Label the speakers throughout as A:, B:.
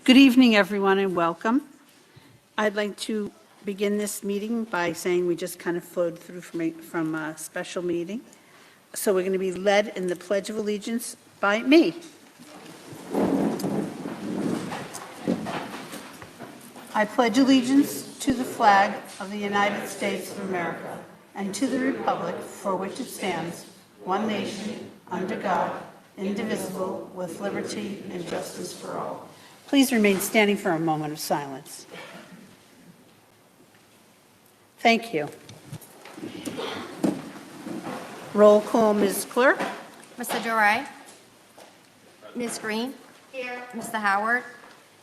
A: Good evening, everyone, and welcome. I'd like to begin this meeting by saying we just kind of flowed through from a special meeting. So we're going to be led in the Pledge of Allegiance by me. I pledge allegiance to the flag of the United States of America and to the republic for which it stands, one nation, under God, indivisible, with liberty and justice for all. Please remain standing for a moment of silence. Thank you. Roll call, Ms. Clerk.
B: Mr. Duray. Ms. Green. Here. Mr. Howard.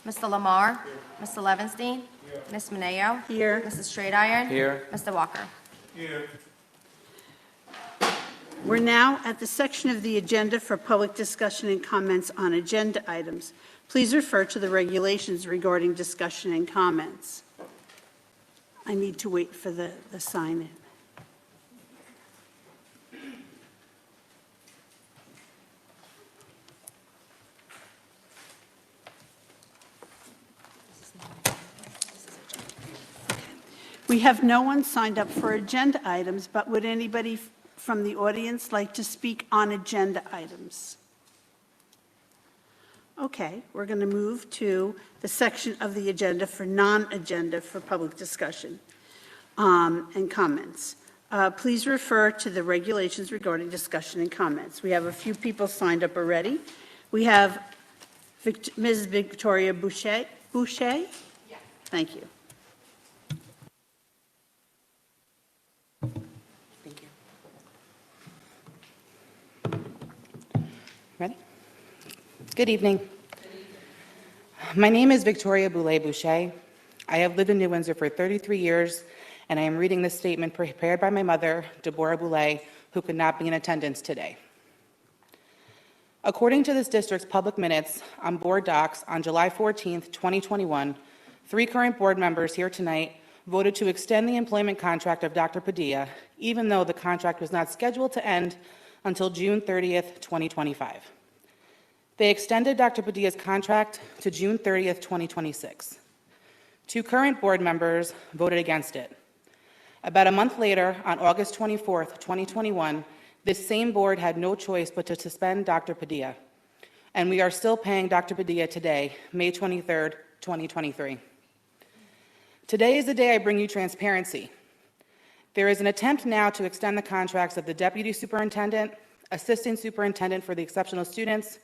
B: Mr. Lamar. Here. Mr. Levenstein. Here. Ms. Mineo.
A: Here.
B: Mrs. Straight-Iron.
C: Here.
B: Mr. Walker.
C: Here.
A: We're now at the section of the agenda for public discussion and comments on agenda items. Please refer to the regulations regarding discussion and comments. I need to wait for the sign-in. We have no one signed up for agenda items, but would anybody from the audience like to speak on agenda items? Okay, we're going to move to the section of the agenda for non-agenda for public discussion and comments. Please refer to the regulations regarding discussion and comments. We have a few people signed up already. We have Ms. Victoria Boucher? Yes. Thank you.
D: Thank you. Ready? Good evening. My name is Victoria Boucher. I have lived in New Windsor for 33 years, and I am reading this statement prepared by my mother, Deborah Boulay, who could not be in attendance today. According to this district's public minutes on board docs on July 14th, 2021, 3 current board members here tonight voted to extend the employment contract of Dr. Padilla, even though the contract was not scheduled to end until June 30th, 2025. They extended Dr. Padilla's contract to June 30th, 2026. 2 current board members voted against it. About a month later, on August 24th, 2021, this same board had no choice but to suspend Dr. Padilla, and we are still paying Dr. Padilla today, May 23rd, 2023. Today is the day I bring you transparency. There is an attempt now to extend the contracts of the Deputy Superintendent, Assistant Superintendent for the Exceptional Students,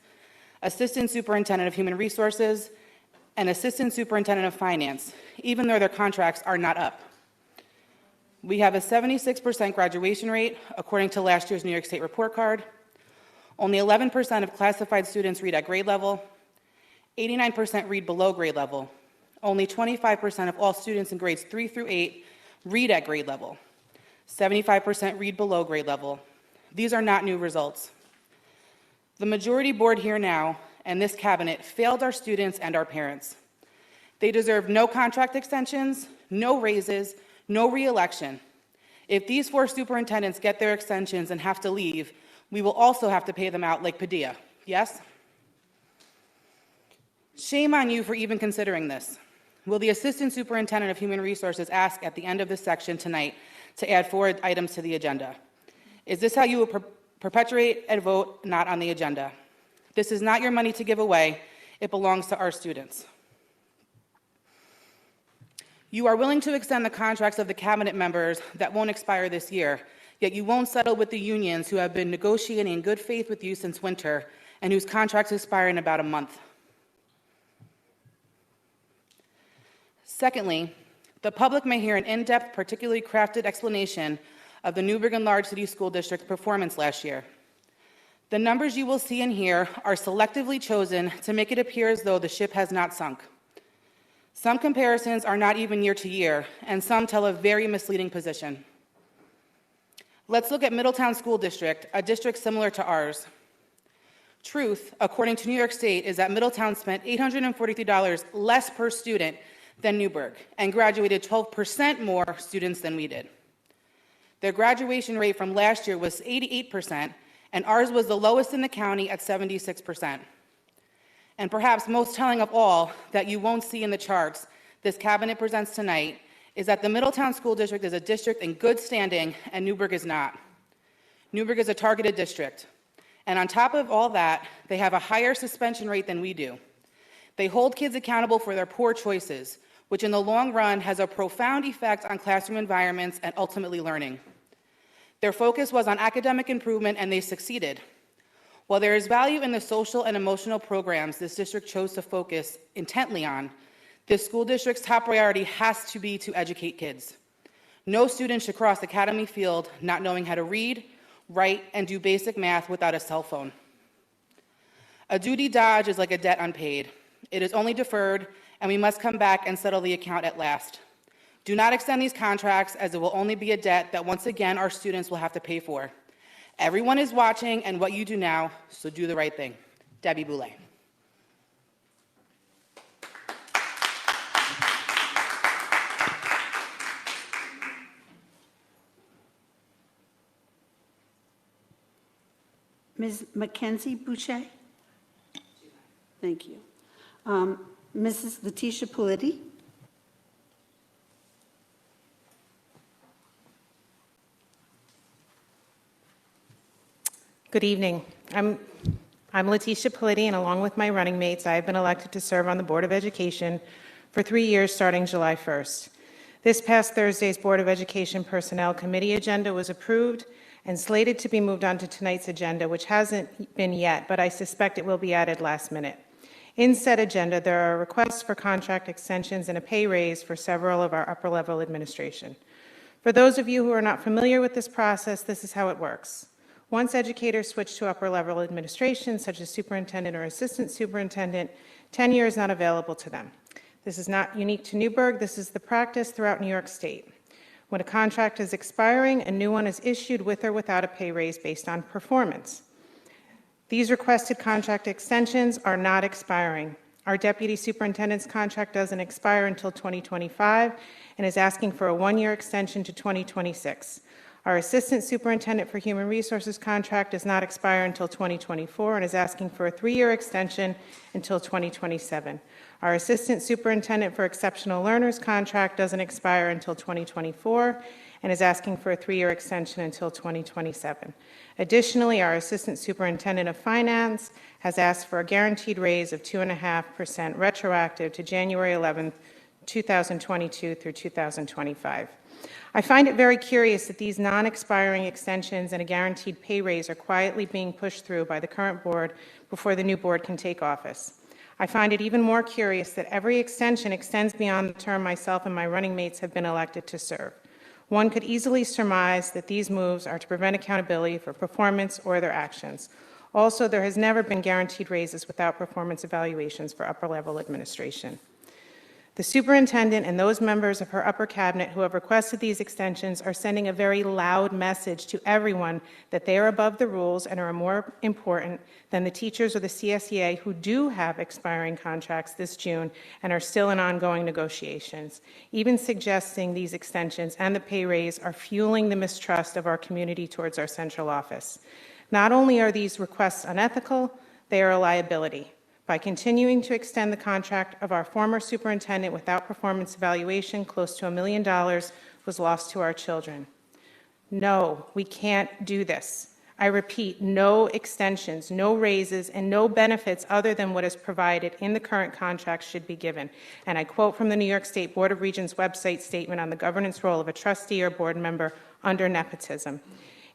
D: Assistant Superintendent of Human Resources, and Assistant Superintendent of Finance, even though their contracts are not up. We have a 76% graduation rate, according to last year's New York State report card. Only 11% of classified students read at grade level. 89% read below grade level. Only 25% of all students in grades 3 through 8 read at grade level. 75% read below grade level. These are not new results. The majority board here now and this cabinet failed our students and our parents. They deserve no contract extensions, no raises, no re-election. If these 4 superintendents get their extensions and have to leave, we will also have to pay them out like Padilla, yes? Shame on you for even considering this. Will the Assistant Superintendent of Human Resources ask at the end of this section tonight to add 4 items to the agenda? Is this how you will perpetuate and vote not on the agenda? This is not your money to give away. It belongs to our students. You are willing to extend the contracts of the cabinet members that won't expire this year, yet you won't settle with the unions who have been negotiating in good faith with you since winter and whose contracts expire in about a month. Secondly, the public may hear an in-depth, particularly crafted explanation of the New Brigham Large City School District's performance last year. The numbers you will see and hear are selectively chosen to make it appear as though the ship has not sunk. Some comparisons are not even year to year, and some tell a very misleading position. Let's look at Middletown School District, a district similar to ours. Truth, according to New York State, is that Middletown spent $843 less per student than Newburgh and graduated 12% more students than we did. Their graduation rate from last year was 88%, and ours was the lowest in the county at 76%. And perhaps most telling of all, that you won't see in the charts this cabinet presents tonight, is that the Middletown School District is a district in good standing and Newburgh is not. Newburgh is a targeted district. And on top of all that, they have a higher suspension rate than we do. They hold kids accountable for their poor choices, which in the long run has a profound effect on classroom environments and ultimately learning. Their focus was on academic improvement and they succeeded. While there is value in the social and emotional programs this district chose to focus intently on, this school district's top priority has to be to educate kids. No student should cross the academy field not knowing how to read, write, and do basic math without a cell phone. A duty dodge is like a debt unpaid. It is only deferred, and we must come back and settle the account at last. Do not extend these contracts, as it will only be a debt that once again our students will have to pay for. Everyone is watching and what you do now, so do the right thing. Debbie Boulay.
A: Ms. Mackenzie Boucher? Thank you. Mrs. Letitia Politi?
C: Good evening. I'm Letitia Politi, and along with my running mates, I have been elected to serve on the Board of Education for 3 years starting July 1st. This past Thursday's Board of Education Personnel Committee agenda was approved and slated to be moved on to tonight's agenda, which hasn't been yet, but I suspect it will be added last minute. In said agenda, there are requests for contract extensions and a pay raise for several of our upper-level administration. For those of you who are not familiar with this process, this is how it works. Once educators switch to upper-level administration, such as superintendent or assistant superintendent, tenure is not available to them. This is not unique to Newburgh. This is the practice throughout New York State. When a contract is expiring, a new one is issued with or without a pay raise based on performance. These requested contract extensions are not expiring. Our deputy superintendent's contract doesn't expire until 2025 and is asking for a one-year extension to 2026. Our assistant superintendent for human resources contract does not expire until 2024 and is asking for a 3-year extension until 2027. Our assistant superintendent for exceptional learners contract doesn't expire until 2024 and is asking for a 3-year extension until 2027. Additionally, our assistant superintendent of finance has asked for a guaranteed raise of 2.5% retroactive to January 11, 2022 through 2025. I find it very curious that these non-expiring extensions and a guaranteed pay raise are quietly being pushed through by the current board before the new board can take office. I find it even more curious that every extension extends beyond the term myself and my running mates have been elected to serve. One could easily surmise that these moves are to prevent accountability for performance or their actions. Also, there has never been guaranteed raises without performance evaluations for upper-level administration. The superintendent and those members of her upper cabinet who have requested these extensions are sending a very loud message to everyone that they are above the rules and are more important than the teachers or the CSEA who do have expiring contracts this June and are still in ongoing negotiations. Even suggesting these extensions and the pay raise are fueling the mistrust of our community towards our central office. Not only are these requests unethical, they are a liability. By continuing to extend the contract of our former superintendent without performance evaluation, close to $1 million was lost to our children. No, we can't do this. I repeat, no extensions, no raises, and no benefits other than what is provided in the current contract should be given. And I quote from the New York State Board of Regents website statement on the governance role of a trustee or board member under nepotism.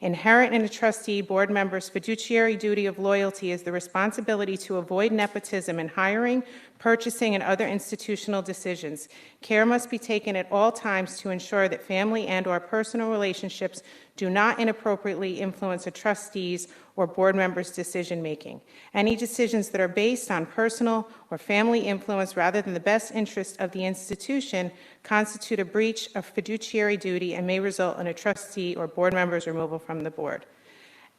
C: Inherent in a trustee board member's fiduciary duty of loyalty is the responsibility to avoid nepotism in hiring, purchasing, and other institutional decisions. Care must be taken at all times to ensure that family and/or personal relationships do not inappropriately influence a trustee's or board member's decision-making. Any decisions that are based on personal or family influence rather than the best interest of the institution constitute a breach of fiduciary duty and may result in a trustee or board member's removal from the board.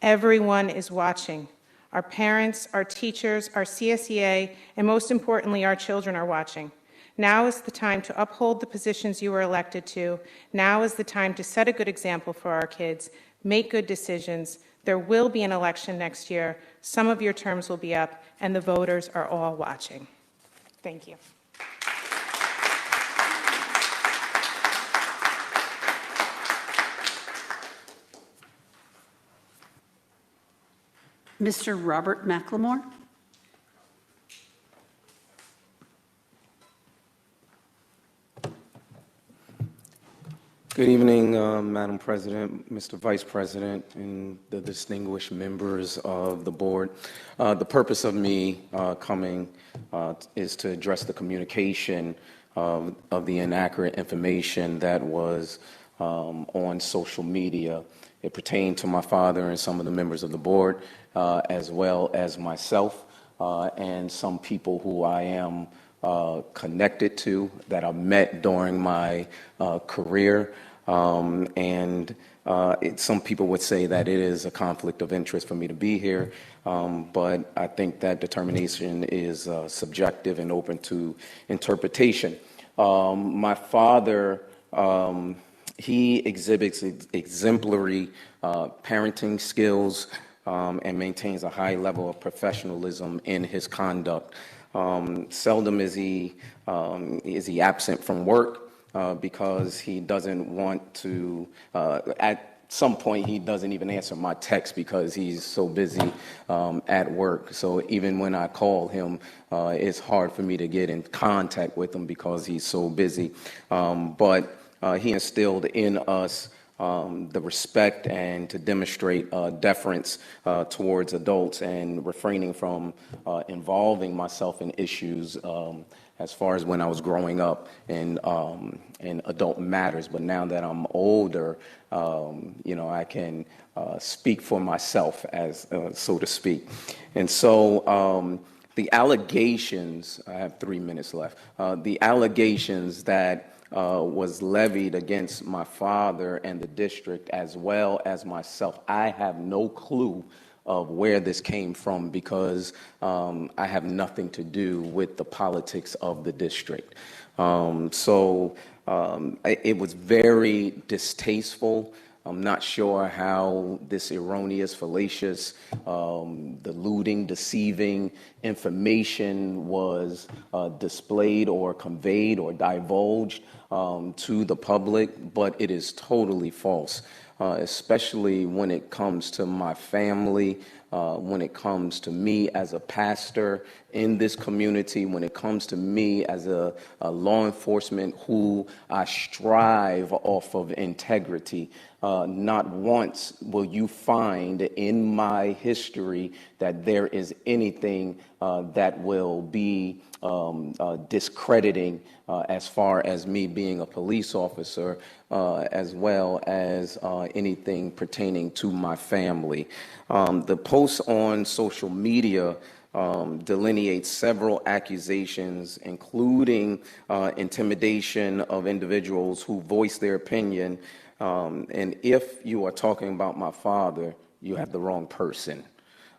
C: Everyone is watching. Our parents, our teachers, our CSEA, and most importantly, our children are watching. Now is the time to uphold the positions you were elected to. Now is the time to set a good example for our kids, make good decisions. There will be an election next year. some of your terms will be up, and the voters are all watching. Thank you.
A: Mr. Robert McLemore.
E: Good evening, Madam President, Mr. Vice President, and the distinguished members of the board. The purpose of me coming is to address the communication of the inaccurate information that was on social media. It pertained to my father and some of the members of the board, as well as myself and some people who I am connected to that I met during my career. Some people would say that it is a conflict of interest for me to be here, but I think that determination is subjective and open to interpretation. My father, he exhibits exemplary parenting skills and maintains a high level of professionalism in his conduct. Seldom is he absent from work. Because he doesn't want to, at some point he doesn't even answer my text because he's so busy at work. So even when I call him, it's hard for me to get in contact with him because he's so busy. But he instilled in us the respect and to demonstrate deference towards adults and refraining from involving myself in issues as far as when I was growing up in adult matters. But now that I'm older, I can speak for myself, as so to speak. And so the allegations, I have 3 minutes left, the allegations that was levied against my father and the district as well as myself, I have no clue of where this came from because I have nothing to do with the politics of the district. It was very distasteful. I'm not sure how this erroneous, fallacious, deluding, deceiving information was displayed or conveyed or divulged to the public, but it is totally false. Especially when it comes to my family, when it comes to me as a pastor in this community, when it comes to me as a law enforcement who I strive off of integrity. Not once will you find in my history that there is anything that will be discrediting as far as me being a police officer, as well as anything pertaining to my family. The posts on social media delineate several accusations, including intimidation of individuals who voice their opinion. And if you are talking about my father, you have the wrong person.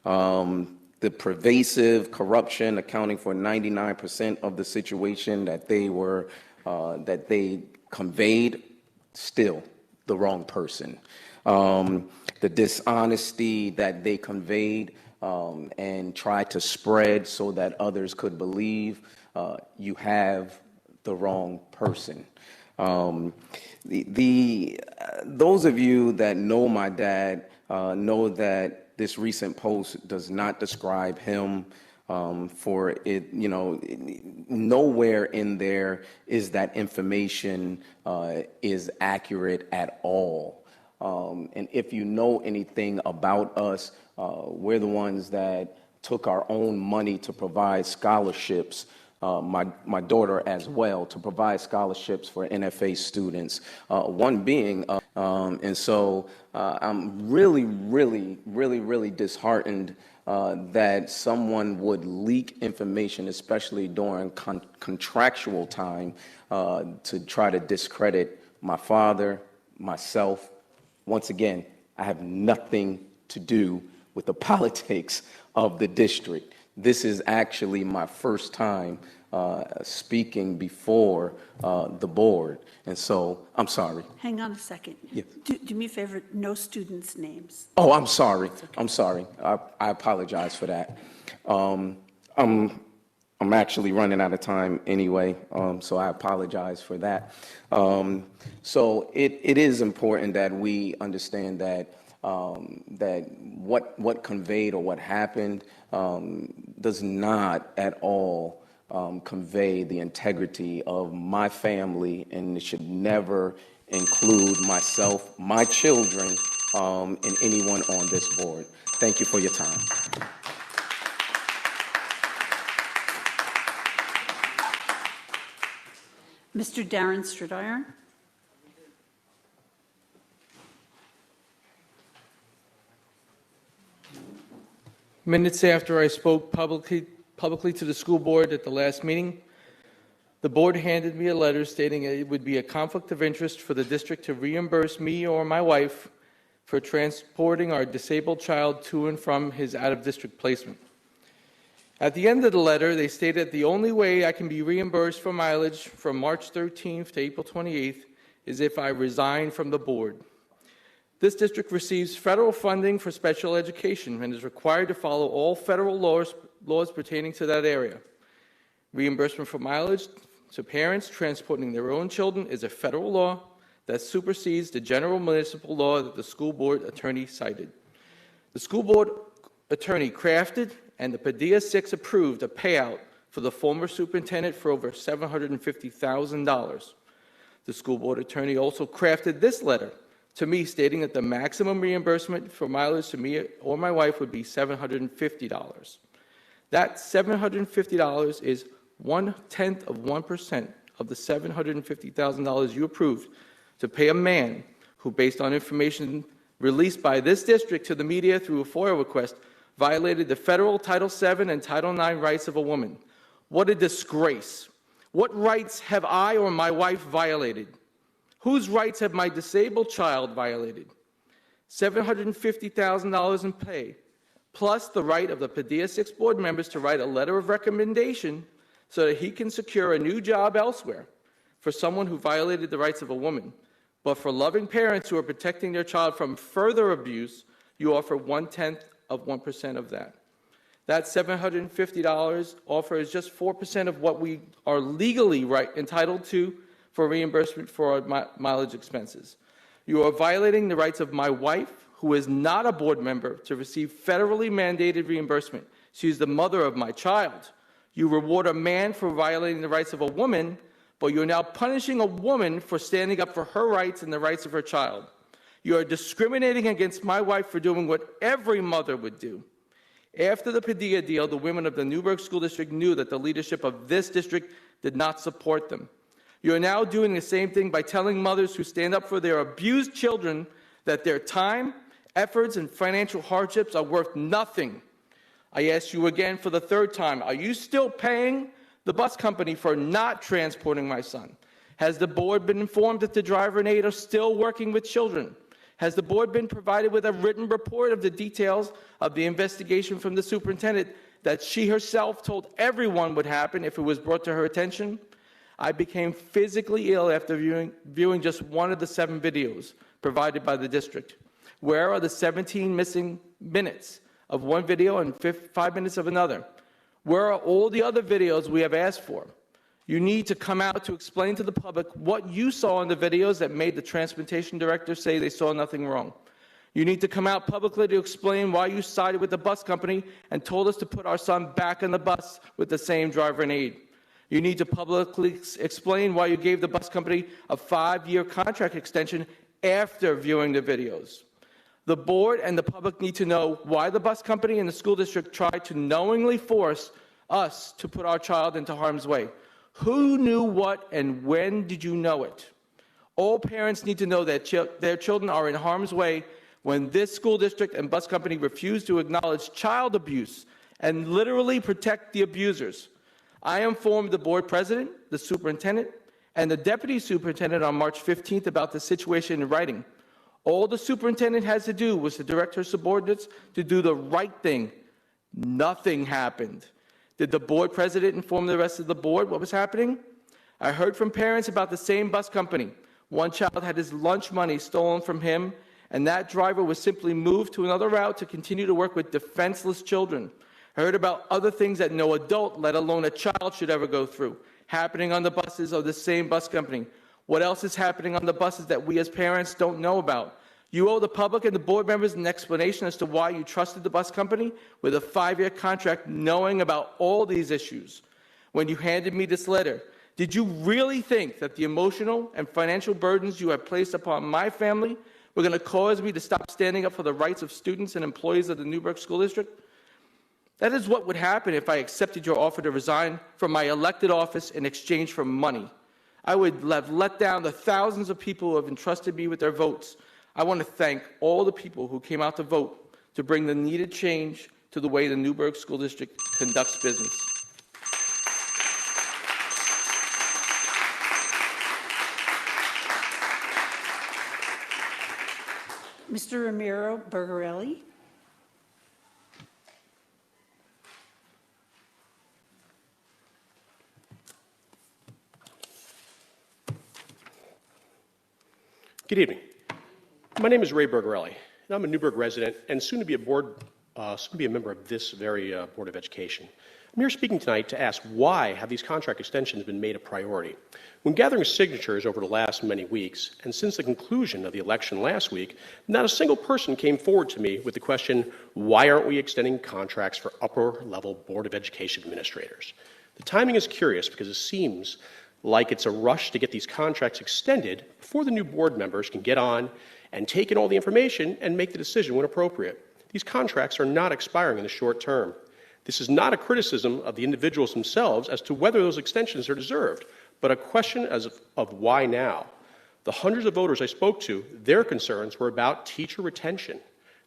E: The pervasive corruption accounting for 99% of the situation that they conveyed, still the wrong person. The dishonesty that they conveyed and tried to spread so that others could believe, you have the wrong person. Those of you that know my dad know that this recent post does not describe him for it, nowhere in there is that information is accurate at all. And if you know anything about us, we're the ones that took our own money to provide scholarships, my daughter as well, to provide scholarships for NFA students, one being, and so I'm really disheartened that someone would leak information, especially during contractual time, to try to discredit my father, myself. Once again, I have nothing to do with the politics of the district. This is actually my first time speaking before the board. And so, I'm sorry.
A: Hang on a second.
E: Yes.
A: Do me a favor, no students' names.
E: Oh, I'm sorry. I'm sorry. I apologize for that. I'm actually running out of time anyway, so I apologize for that. So it is important that we understand that that what conveyed or what happened does not at all convey the integrity of my family, and it should never include myself, my children, and anyone on this board. Thank you for your time.
A: Mr. Darren Stridiron?
F: Minutes after I spoke publicly to the school board at the last meeting, the board handed me a letter stating it would be a conflict of interest for the district to reimburse me or my wife for transporting our disabled child to and from his out-of-district placement. At the end of the letter, they stated the only way I can be reimbursed for mileage from March 13th to April 28th is if I resign from the board. This district receives federal funding for special education and is required to follow all federal laws pertaining to that area. Reimbursement for mileage to parents transporting their own children is a federal law that supersedes the general municipal law that the school board attorney cited. The school board attorney crafted and the Padilla 6 approved a payout for the former superintendent for over $750,000. The school board attorney also crafted this letter to me stating that the maximum reimbursement for mileage to me or my wife would be $750. That $750 is 0.1% of the $750,000 you approved to pay a man who, based on information released by this district to the media through a FOIA request, violated the federal Title VII and Title IX rights of a woman. What a disgrace. What rights have I or my wife violated? Whose rights have my disabled child violated? $750,000 in pay, plus the right of the Padilla 6 board members to write a letter of recommendation so that he can secure a new job elsewhere for someone who violated the rights of a woman. But for loving parents who are protecting their child from further abuse, you offer 0.1% of that. That $750 offer is just 4% of what we are legally entitled to for reimbursement for our mileage expenses. You are violating the rights of my wife, who is not a board member, to receive federally mandated reimbursement. She is the mother of my child. You reward a man for violating the rights of a woman, but you're now punishing a woman for standing up for her rights and the rights of her child. You are discriminating against my wife for doing what every mother would do. After the Padilla deal, the women of the Newburgh School District knew that the leadership of this district did not support them. You are now doing the same thing by telling mothers who stand up for their abused children that their time, efforts, and financial hardships are worth nothing. I ask you again for the third time, are you still paying the bus company for not transporting my son? Has the board been informed that the driver and aide are still working with children? Has the board been provided with a written report of the details of the investigation from the superintendent that she herself told everyone would happen if it was brought to her attention? I became physically ill after viewing just one of the 7 videos provided by the district. Where are the 17 missing minutes of one video and 5 minutes of another? Where are all the other videos we have asked for? You need to come out to explain to the public what you saw in the videos that made the transportation director say they saw nothing wrong. You need to come out publicly to explain why you sided with the bus company and told us to put our son back on the bus with the same driver and aide. You need to publicly explain why you gave the bus company a 5-year contract extension after viewing the videos. The board and the public need to know why the bus company and the school district tried to knowingly force us to put our child into harm's way. Who knew what and when did you know it? All parents need to know that their children are in harm's way when this school district and bus company refuse to acknowledge child abuse and literally protect the abusers. I informed the board president, the superintendent, and the deputy superintendent on March 15th about the situation in writing. All the superintendent has to do was to direct her subordinates to do the right thing. Nothing happened. Did the board president inform the rest of the board what was happening? I heard from parents about the same bus company. One child had his lunch money stolen from him, and that driver was simply moved to another route to continue to work with defenseless children. I heard about other things that no adult, let alone a child, should ever go through, happening on the buses of the same bus company. What else is happening on the buses that we as parents don't know about? You owe the public and the board members an explanation as to why you trusted the bus company with a 5-year contract knowing about all these issues. When you handed me this letter, did you really think that the emotional and financial burdens you have placed upon my family were going to cause me to stop standing up for the rights of students and employees of the Newburgh School District? That is what would happen if I accepted your offer to resign from my elected office in exchange for money. I would have let down the thousands of people who have entrusted me with their votes. I want to thank all the people who came out to vote to bring the needed change to the way the Newburgh School District conducts business.
A: Mr. Ramiro Bergarelli.
G: Good evening. My name is Ray Bergarelli, and I'm a Newburgh resident and soon to be a member of this very Board of Education. I'm here speaking tonight to ask why have these contract extensions been made a priority? When gathering signatures over the last many weeks, and since the conclusion of the election last week, not a single person came forward to me with the question, why aren't we extending contracts for upper-level Board of Education administrators? The timing is curious because it seems like it's a rush to get these contracts extended before the new board members can get on and take in all the information and make the decision when appropriate. These contracts are not expiring in the short term. This is not a criticism of the individuals themselves as to whether those extensions are deserved, but a question of why now. The hundreds of voters I spoke to, their concerns were about teacher retention.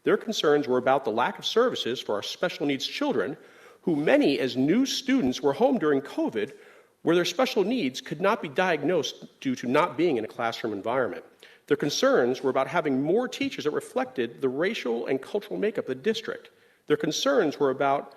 G: Their concerns were about the lack of services for our special needs children, who many as new students were home during COVID, where their special needs could not be diagnosed due to not being in a classroom environment. Their concerns were about having more teachers that reflected the racial and cultural makeup of the district. Their concerns were about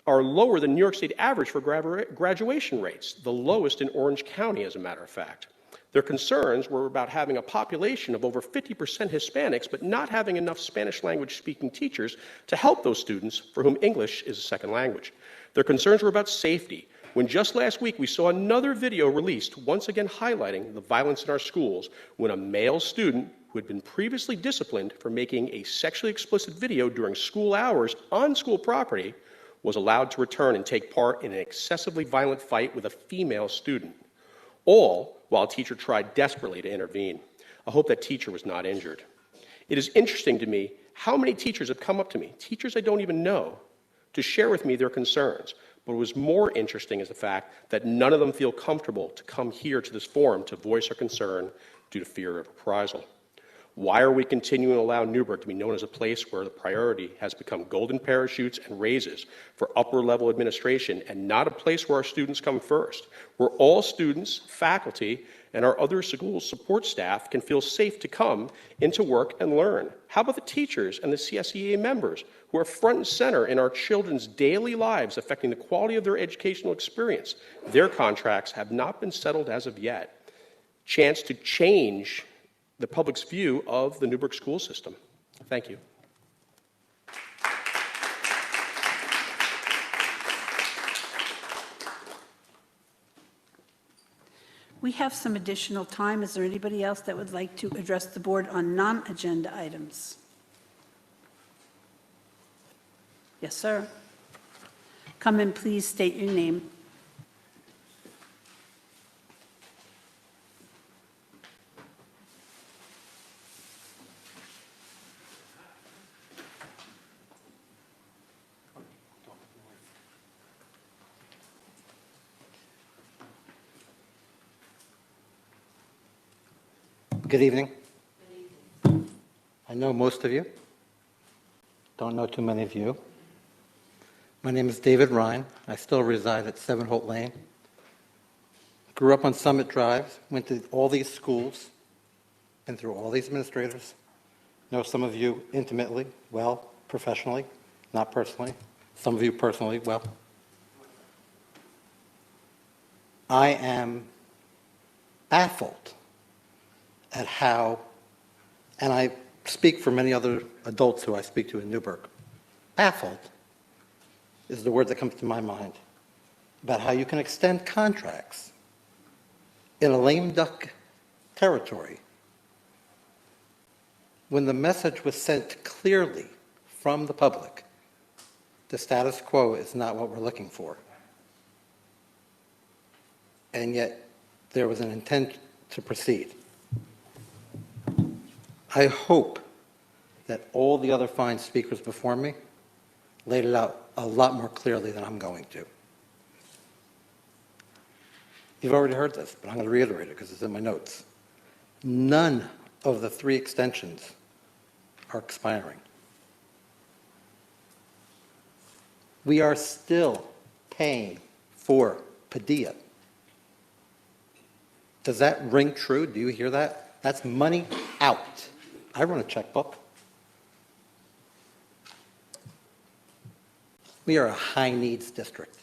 G: our lower than New York State average for graduation rates, the lowest in Orange County, as a matter of fact. Their concerns were about having a population of over 50% Hispanics, but not having enough Spanish language speaking teachers to help those students for whom English is a second language. Their concerns were about safety, when just last week we saw another video released, once again highlighting the violence in our schools, when a male student who had been previously disciplined for making a sexually explicit video during school hours on school property was allowed to return and take part in an excessively violent fight with a female student, all while a teacher tried desperately to intervene. I hope that teacher was not injured. It is interesting to me how many teachers have come up to me, teachers I don't even know, to share with me their concerns. But what was more interesting is the fact that none of them feel comfortable to come here to this forum to voice their concern due to fear of reprisal. Why are we continuing to allow Newburgh to be known as a place where the priority has become golden parachutes and raises for upper-level administration and not a place where our students come first, where all students, faculty, and our other school support staff can feel safe to come into work and learn? How about the teachers and the CSEA members who are front and center in our children's daily lives, affecting the quality of their educational experience? Their contracts have not been settled as of yet. Chance to change the public's view of the Newburgh school system. Thank you.
A: We have some additional time. Is there anybody else that would like to address the board on non-agenda items? Yes, sir. Come and please state your name.
H: Good evening. I know most of you. Don't know too many of you. My name is David Ryan. I still reside at 7 Holt Lane. Grew up on Summit Drive, went to all these schools, been through all these administrators. Know some of you intimately, well, professionally, not personally. Some of you personally, well. I am baffled at how, and I speak for many other adults who I speak to in Newburgh, baffled is the word that comes to my mind about how you can extend contracts in a lame duck territory when the message was sent clearly from the public. The status quo is not what we're looking for. And yet, there was an intent to proceed. I hope that all the other fine speakers before me laid it out a lot more clearly than I'm going to. You've already heard this, but I'm going to reiterate it because it's in my notes. None of the 3 extensions are expiring. We are still paying for Padilla. Does that ring true? Do you hear that? That's money out. I run a checkbook. We are a high-needs district.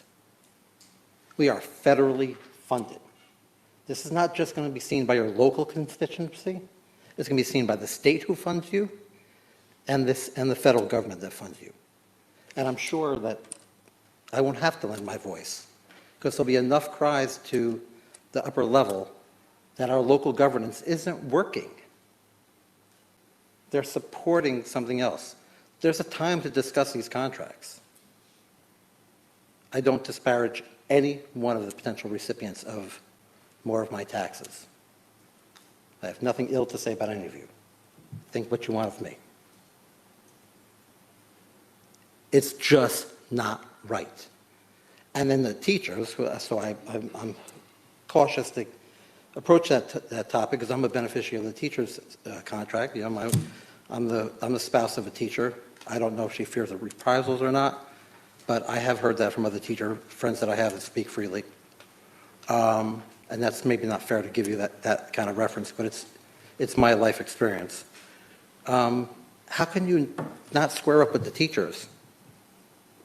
H: We are federally funded. This is not just going to be seen by your local constituency. It's going to be seen by the state who funds you and the federal government that funds you. And I'm sure that I won't have to lend my voice because there'll be enough cries to the upper level that our local governance isn't working. They're supporting something else. There's a time to discuss these contracts. I don't disparage any one of the potential recipients of more of my taxes. I have nothing ill to say about any of you. Think what you want of me. It's just not right. And then the teachers, so I'm cautious to approach that topic because I'm a beneficiary of the teacher's contract. You know, I'm the spouse of a teacher. I don't know if she fears the reprisals or not, but I have heard that from other teacher friends that I have that speak freely. And that's maybe not fair to give you that kind of reference, but it's my life experience. How can you not square up with the teachers,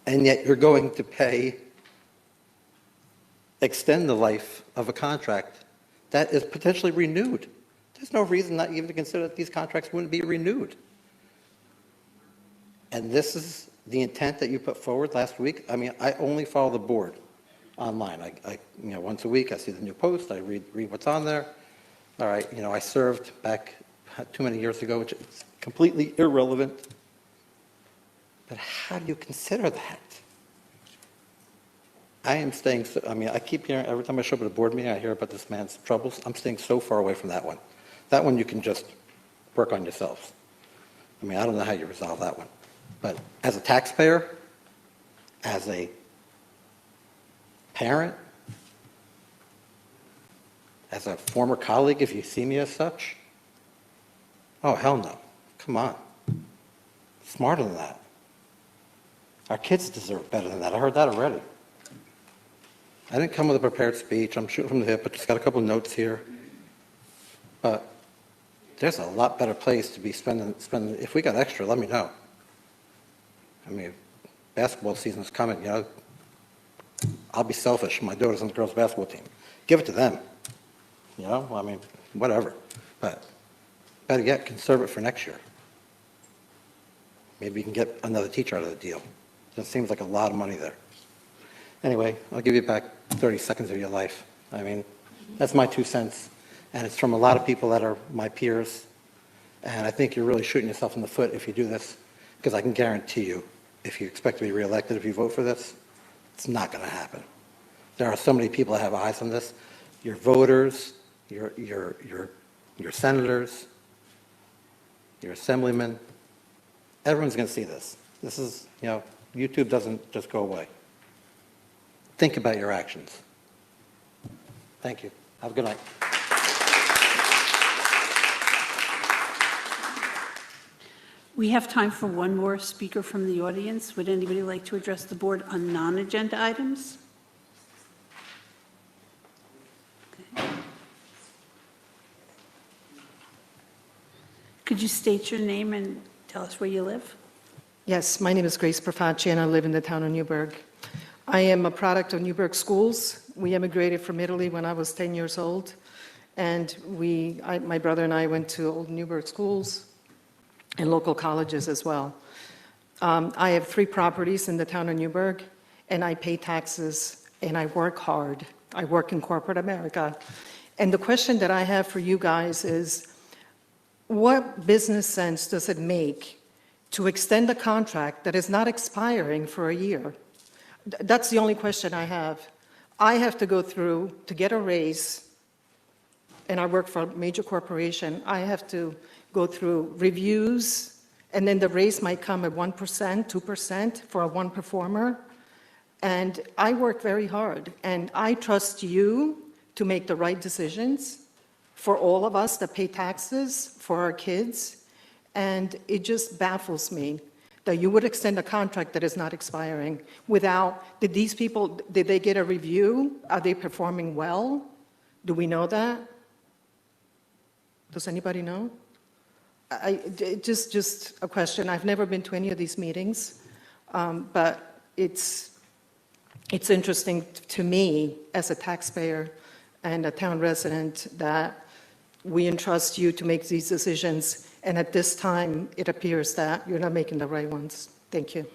H: and yet you're going to extend the life of a contract that is potentially renewed? There's no reason not even to consider that these contracts wouldn't be renewed. And this is the intent that you put forward last week. I mean, I only follow the board online. I once a week I see the new post, I read what's on there. All right, I served back too many years ago, which is completely irrelevant. But how do you consider that? I am staying, I keep hearing, every time I show up at a board meeting, I hear about this man's troubles. I'm staying so far away from that one. That one you can just work on yourselves. I don't know how you resolve that one. But as a taxpayer, as a parent, as a former colleague, if you see me as such, oh, hell no. Come on. Smarter than that. Our kids deserve better than that. I heard that already. I didn't come with a prepared speech. I'm shooting from the hip, but just got a couple notes here. But there's a lot better place to be spending. If we got extra, let me know. Basketball season's coming, I'll be selfish. My daughter's on the girls' basketball team. Give it to them. Whatever. But better yet, conserve it for next year. Maybe you can get another teacher out of the deal. That seems like a lot of money there. Anyway, I'll give you back 30 seconds of your life. That's my 2 cents. And it's from a lot of people that are my peers. And I think you're really shooting yourself in the foot if you do this, because I can guarantee you, if you expect to be reelected, if you vote for this, it's not going to happen. There are so many people that have eyes on this. Your voters, your senators, your assemblymen, everyone's going to see this. This is, YouTube doesn't just go away. Think about your actions. Thank you. Have a good night.
A: We have time for one more speaker from the audience. Would anybody like to address the board on non-agenda items? Okay. Could you state your name and tell us where you live?
I: Yes, my name is Grace Profacci, and I live in the town of Newburgh. I am a product of Newburgh Schools. We immigrated from Italy when I was 10 years old, and my brother and I went to Old Newburgh schools and local colleges as well. I have 3 properties in the town of Newburgh, and I pay taxes, and I work hard. I work in corporate America. And the question that I have for you guys is, what business sense does it make to extend a contract that is not expiring for a year? That's the only question I have. I have to go through, to get a raise, and I work for a major corporation, I have to go through reviews, and then the raise might come at 1%, 2% for one performer. And I work very hard, and I trust you to make the right decisions for all of us that pay taxes, for our kids. And it just baffles me that you would extend a contract that is not expiring without, did these people, did they get a review? Are they performing well? Do we know that? Does anybody know? Just a question. I've never been to any of these meetings, but it's interesting to me as a taxpayer and a town resident that we entrust you to make these decisions, and at this time, it appears that you're not making the right ones. Thank you.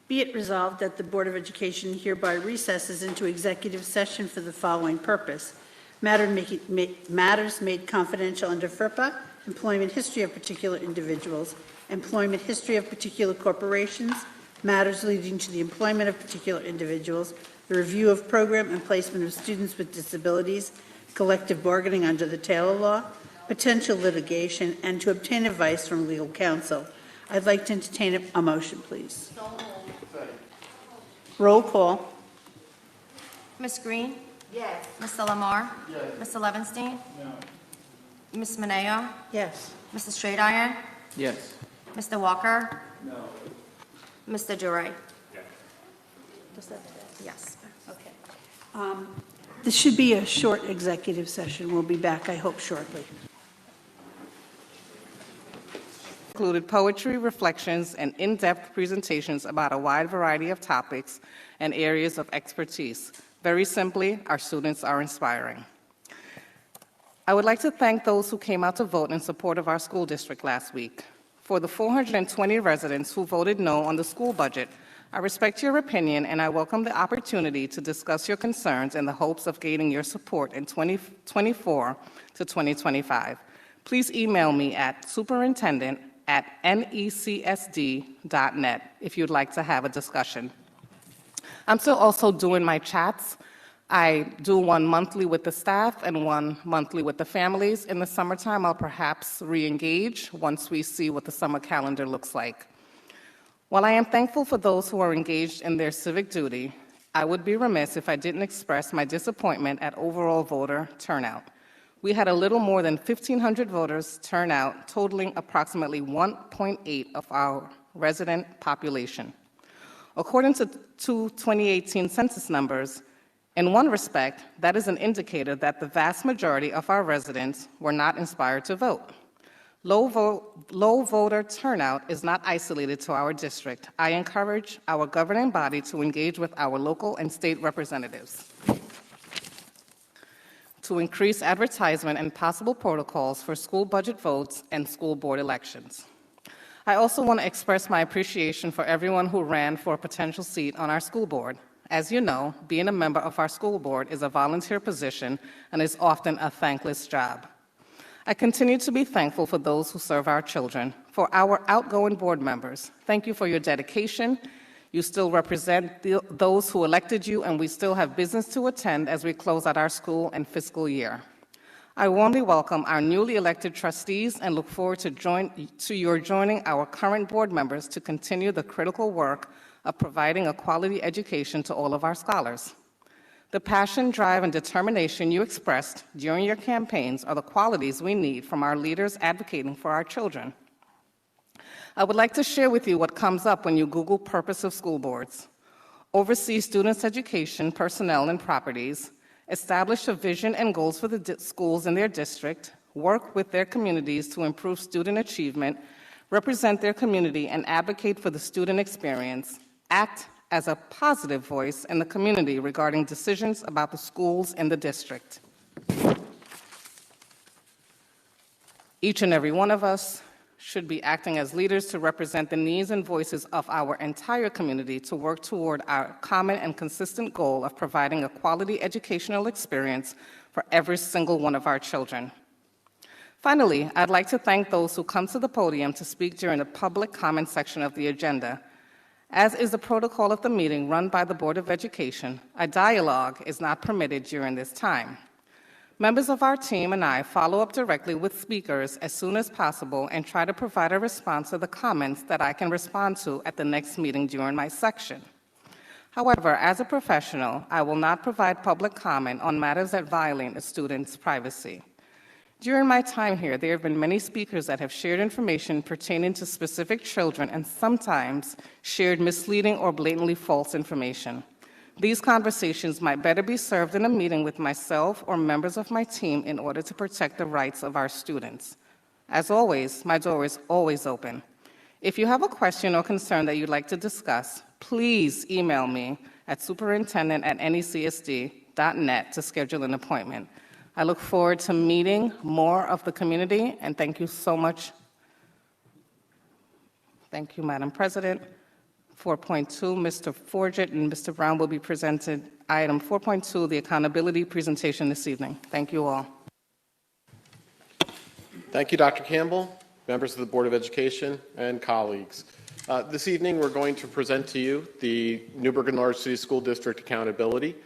A: Be it resolved that the Board of Education hereby recesses into executive session for the following purpose. Matters made confidential under FERPA, employment history of particular individuals, employment history of particular corporations, matters leading to the employment of particular individuals, the review of program and placement of students with disabilities, collective bargaining under the Taylor Law, potential litigation, and to obtain advice from legal counsel. I'd like to entertain a motion, please. Roll call.
B: Ms. Green? Yes. Mr. Lamar? Yes. Mr. Levinstein? No. Ms. Mineo?
A: Yes.
B: Mr. Straight-Iron?
F: Yes.
B: Mr. Walker? No. Mr. Duray? Yes.
A: Okay. This should be a short executive session. We'll be back, I hope, shortly.
D: Included poetry, reflections, and in-depth presentations about a wide variety of topics and areas of expertise. Very simply, our students are inspiring. I would like to thank those who came out to vote in support of our school district last week. For the 420 residents who voted no on the school budget, I respect your opinion and I welcome the opportunity to discuss your concerns in the hopes of gaining your support in 2024 to 2025. Please email me at superintendent@necsd.net if you'd like to have a discussion. I'm still also doing my chats. I do one monthly with the staff and one monthly with the families. In the summertime, I'll perhaps re-engage once we see what the summer calendar looks like. While I am thankful for those who are engaged in their civic duty, I would be remiss if I didn't express my disappointment at overall voter turnout. We had a little more than 1,500 voters turn out, totaling approximately 1.8 of our resident population. According to 2018 census numbers, in one respect, that is an indicator that the vast majority of our residents were not inspired to vote. Low voter turnout is not isolated to our district. I encourage our governing body to engage with our local and state representatives to increase advertisement and possible protocols for school budget votes and school board elections. I also want to express my appreciation for everyone who ran for a potential seat on our school board. As you know, being a member of our school board is a volunteer position and is often a thankless job. I continue to be thankful for those who serve our children. For our outgoing board members, thank you for your dedication. You still represent those who elected you, and we still have business to attend as we close out our school and fiscal year. I warmly welcome our newly elected trustees and look forward to your joining our current board members to continue the critical work of providing a quality education to all of our scholars. The passion, drive, and determination you expressed during your campaigns are the qualities we need from our leaders advocating for our children. I would like to share with you what comes up when you Google purpose of school boards. Oversee students' education, personnel, and properties, establish a vision and goals for the schools in their district, work with their communities to improve student achievement,
J: represent their community, and advocate for the student experience, act as a positive voice in the community regarding decisions about the schools in the district. Each and every one of us should be acting as leaders to represent the needs and voices of our entire community to work toward our common and consistent goal of providing a quality educational experience for every single one of our children. Finally, I'd like to thank those who come to the podium to speak during the public comment section of the agenda. As is the protocol of the meeting run by the Board of Education, a dialogue is not permitted during this time. Members of our team and I follow up directly with speakers as soon as possible and try to provide a response to the comments that I can respond to at the next meeting during my section. However, as a professional, I will not provide public comment on matters that violate a student's privacy. During my time here, there have been many speakers that have shared information pertaining to specific children and sometimes shared misleading or blatantly false information. These conversations might better be served in a meeting with myself or members of my team in order to protect the rights of our students. As always, my door is always open. If you have a question or concern that you'd like to discuss, please email me at superintendent@necsd.net to schedule an appointment. I look forward to meeting more of the community, and thank you so much. Thank you, Madam President. 4.2, Mr. Forget and Mr. Brown will be presented item 4.2, the accountability presentation this evening. Thank you all.
K: Thank you, Dr. Campbell, members of the Board of Education, and colleagues. This evening, we're going to present to you the Newburgh and Large City School District accountability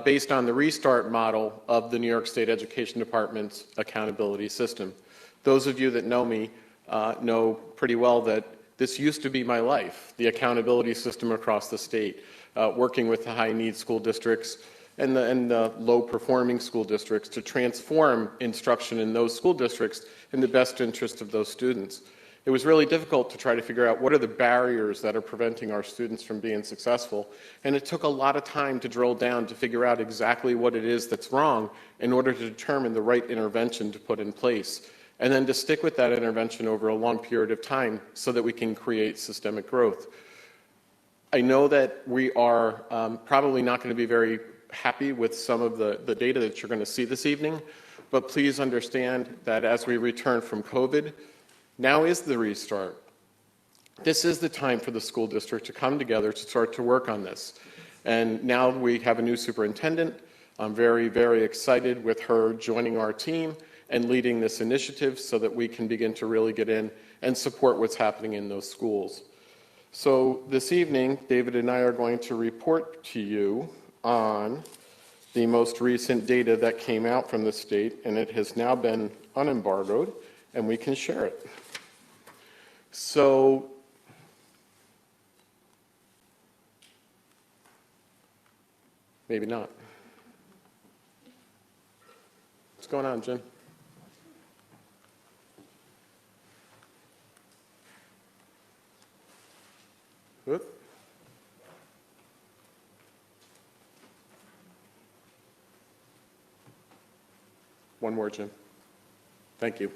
K: based on the restart model of the New York State Education Department's accountability system. Those of you that know me know pretty well that this used to be my life, the accountability system across the state, working with the high-need school districts and the low-performing school districts to transform instruction in those school districts in the best interest of those students. It was really difficult to try to figure out what are the barriers that are preventing our students from being successful, and it took a lot of time to drill down to figure out exactly what it is that's wrong in order to determine the right intervention to put in place, and then to stick with that intervention over a long period of time so that we can create systemic growth. I know that we are probably not going to be very happy with some of the data that you're going to see this evening, but please understand that as we return from COVID, now is the restart. This is the time for the school district to come together to start to work on this. And now we have a new superintendent. I'm very, very excited with her joining our team and leading this initiative so that we can begin to really get in and support what's happening in those schools. So this evening, David and I are going to report to you on the most recent data that came out from the state, and it has now been unembargoed, and we can share it. So maybe not. What's going on, Jim? Whoop. One more, Jim. Thank you.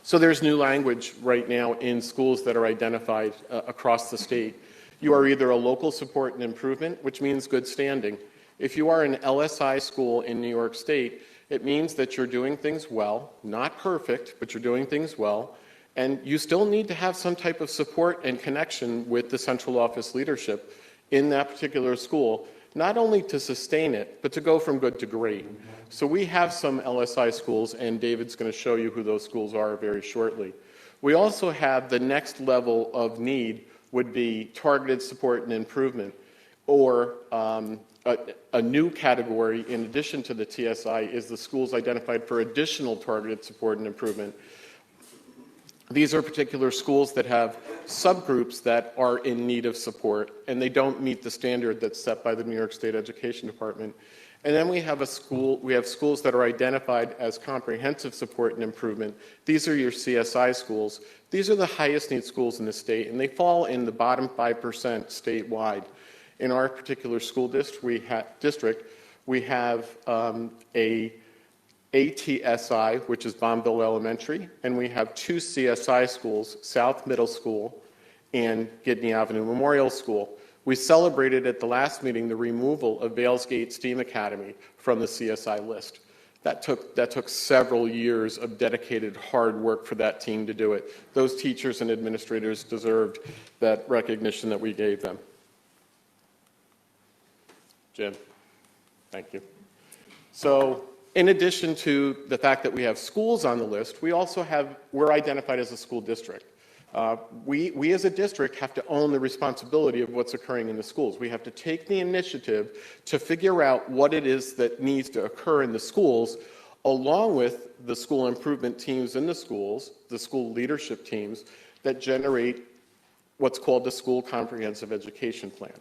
K: So there's new language right now in schools that are identified across the state. You are either a local support and improvement, which means good standing. If you are an LSI school in New York State, it means that you're doing things well, not perfect, but you're doing things well, and you still need to have some type of support and connection with the central office leadership in that particular school, not only to sustain it, but to go from good to great. So we have some LSI schools, and David's going to show you who those schools are very shortly. We also have the next level of need would be targeted support and improvement, or a new category in addition to the TSI is the schools identified for additional targeted support and improvement. These are particular schools that have subgroups that are in need of support, and they don't meet the standard that's set by the New York State Education Department. And then we have schools that are identified as comprehensive support and improvement. These are your CSI schools. These are the highest need schools in the state, and they fall in the bottom 5% statewide. In our particular school district, we have a ATSI, which is Bombville Elementary, and we have 2 CSI schools, South Middle School and Gidney Avenue Memorial School. We celebrated at the last meeting the removal of Valesgate STEAM Academy from the CSI list. That took several years of dedicated hard work for that team to do it. Those teachers and administrators deserved that recognition that we gave them. Jim, thank you. So, in addition to the fact that we have schools on the list, we're identified as a school district. We as a district have to own the responsibility of what's occurring in the schools. We have to take the initiative to figure out what it is that needs to occur in the schools, along with the school improvement teams in the schools, the school leadership teams that generate what's called the School Comprehensive Education Plan.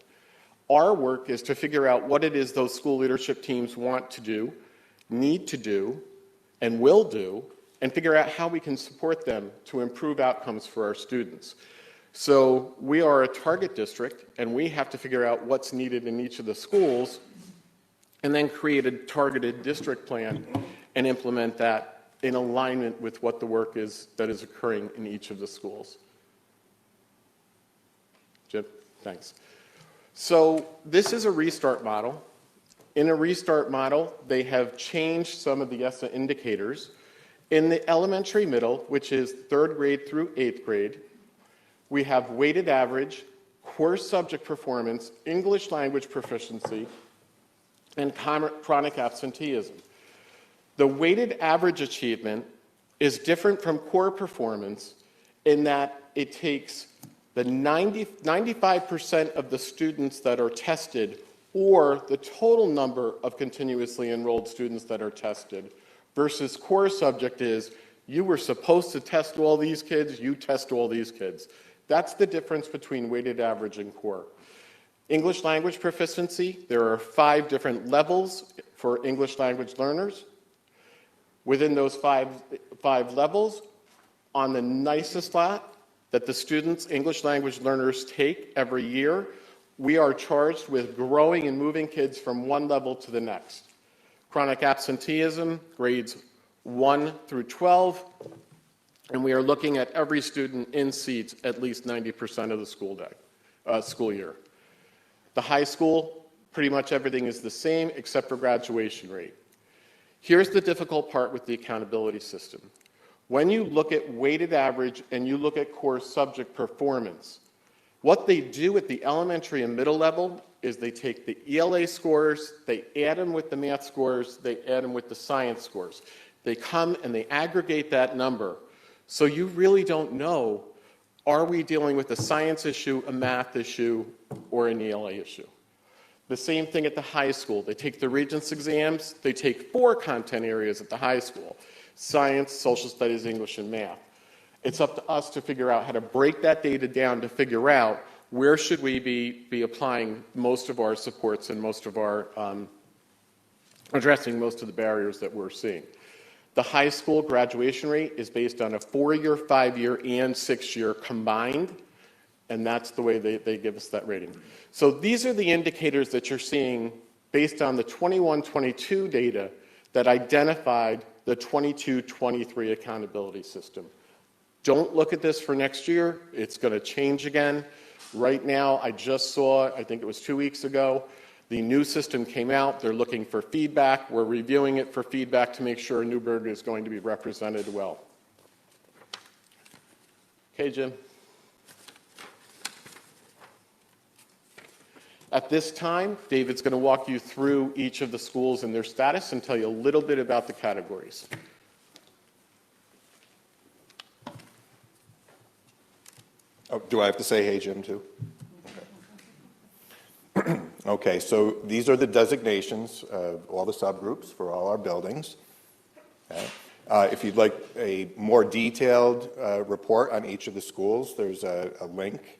K: Our work is to figure out what it is those school leadership teams want to do, need to do, and will do, and figure out how we can support them to improve outcomes for our students. So we are a target district, and we have to figure out what's needed in each of the schools, and then create a targeted district plan and implement that in alignment with what the work is that is occurring in each of the schools. Jim, thanks. So this is a restart model. In a restart model, they have changed some of the ESSA indicators. In the elementary middle, which is 3rd grade through 8th grade, we have weighted average, course subject performance, English language proficiency, and chronic absenteeism. The weighted average achievement is different from core performance in that it takes the 95% of the students that are tested, or the total number of continuously enrolled students that are tested, versus core subject is, you were supposed to test all these kids, you test all these kids. That's the difference between weighted average and core. English language proficiency, there are 5 different levels for English language learners. Within those five levels, on the nicest lot that the students, English language learners, take every year, we are charged with growing and moving kids from one level to the next. Chronic absenteeism, grades 1 through 12, and we are looking at every student in seats at least 90% of the school year. The high school, pretty much everything is the same except for graduation rate. Here's the difficult part with the accountability system. When you look at weighted average and you look at core subject performance, what they do at the elementary and middle level is they take the ELA scores, they add them with the math scores, they add them with the science scores. They come and they aggregate that number. So you really don't know, are we dealing with a science issue, a math issue, or an ELA issue? The same thing at the high school. They take the Regents exams, they take 4 content areas at the high school: science, social studies, English, and math. It's up to us to figure out how to break that data down to figure out where should we be applying most of our supports and most of our addressing most of the barriers that we're seeing. The high school graduation rate is based on a 4-year, 5-year, and 6-year combined, and that's the way they give us that rating. So these are the indicators that you're seeing based on the 21-22 data that identified the 22-23 accountability system. Don't look at this for next year. It's going to change again. Right now, I just saw, I think it was 2 weeks ago, the new system came out. They're looking for feedback. We're reviewing it for feedback to make sure Newburgh is going to be represented well. Okay, Jim. At this time, David's going to walk you through each of the schools and their status and tell you a little bit about the categories.
L: Oh, do I have to say hey, Jim, too? Okay. Okay, so these are the designations of all the subgroups for all our buildings. Okay. If you'd like a more detailed report on each of the schools, there's a link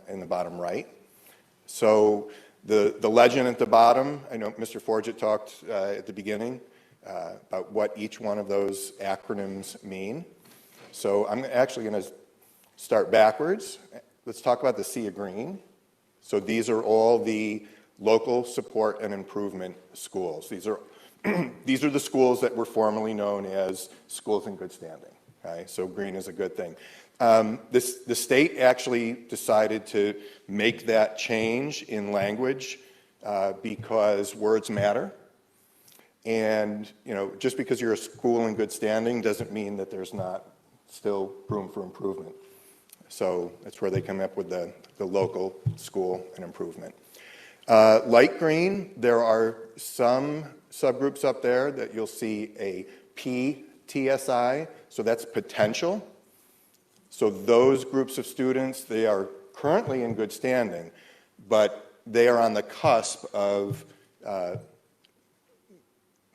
L: in the bottom right. So the legend at the bottom, I know Mr. Forget talked at the beginning about what each one of those acronyms mean. So I'm actually going to start backwards. Let's talk about the sea of green. So these are all the local support and improvement schools. These are these are the schools that were formerly known as schools in good standing. Okay? So green is a good thing. The state actually decided to make that change in language because words matter. And, just because you're a school in good standing doesn't mean that there's not still room for improvement. So that's where they come up with the local school and improvement. Light green, there are some subgroups up there that you'll see a PTSI, so that's potential. So those groups of students, they are currently in good standing, but they are on the cusp of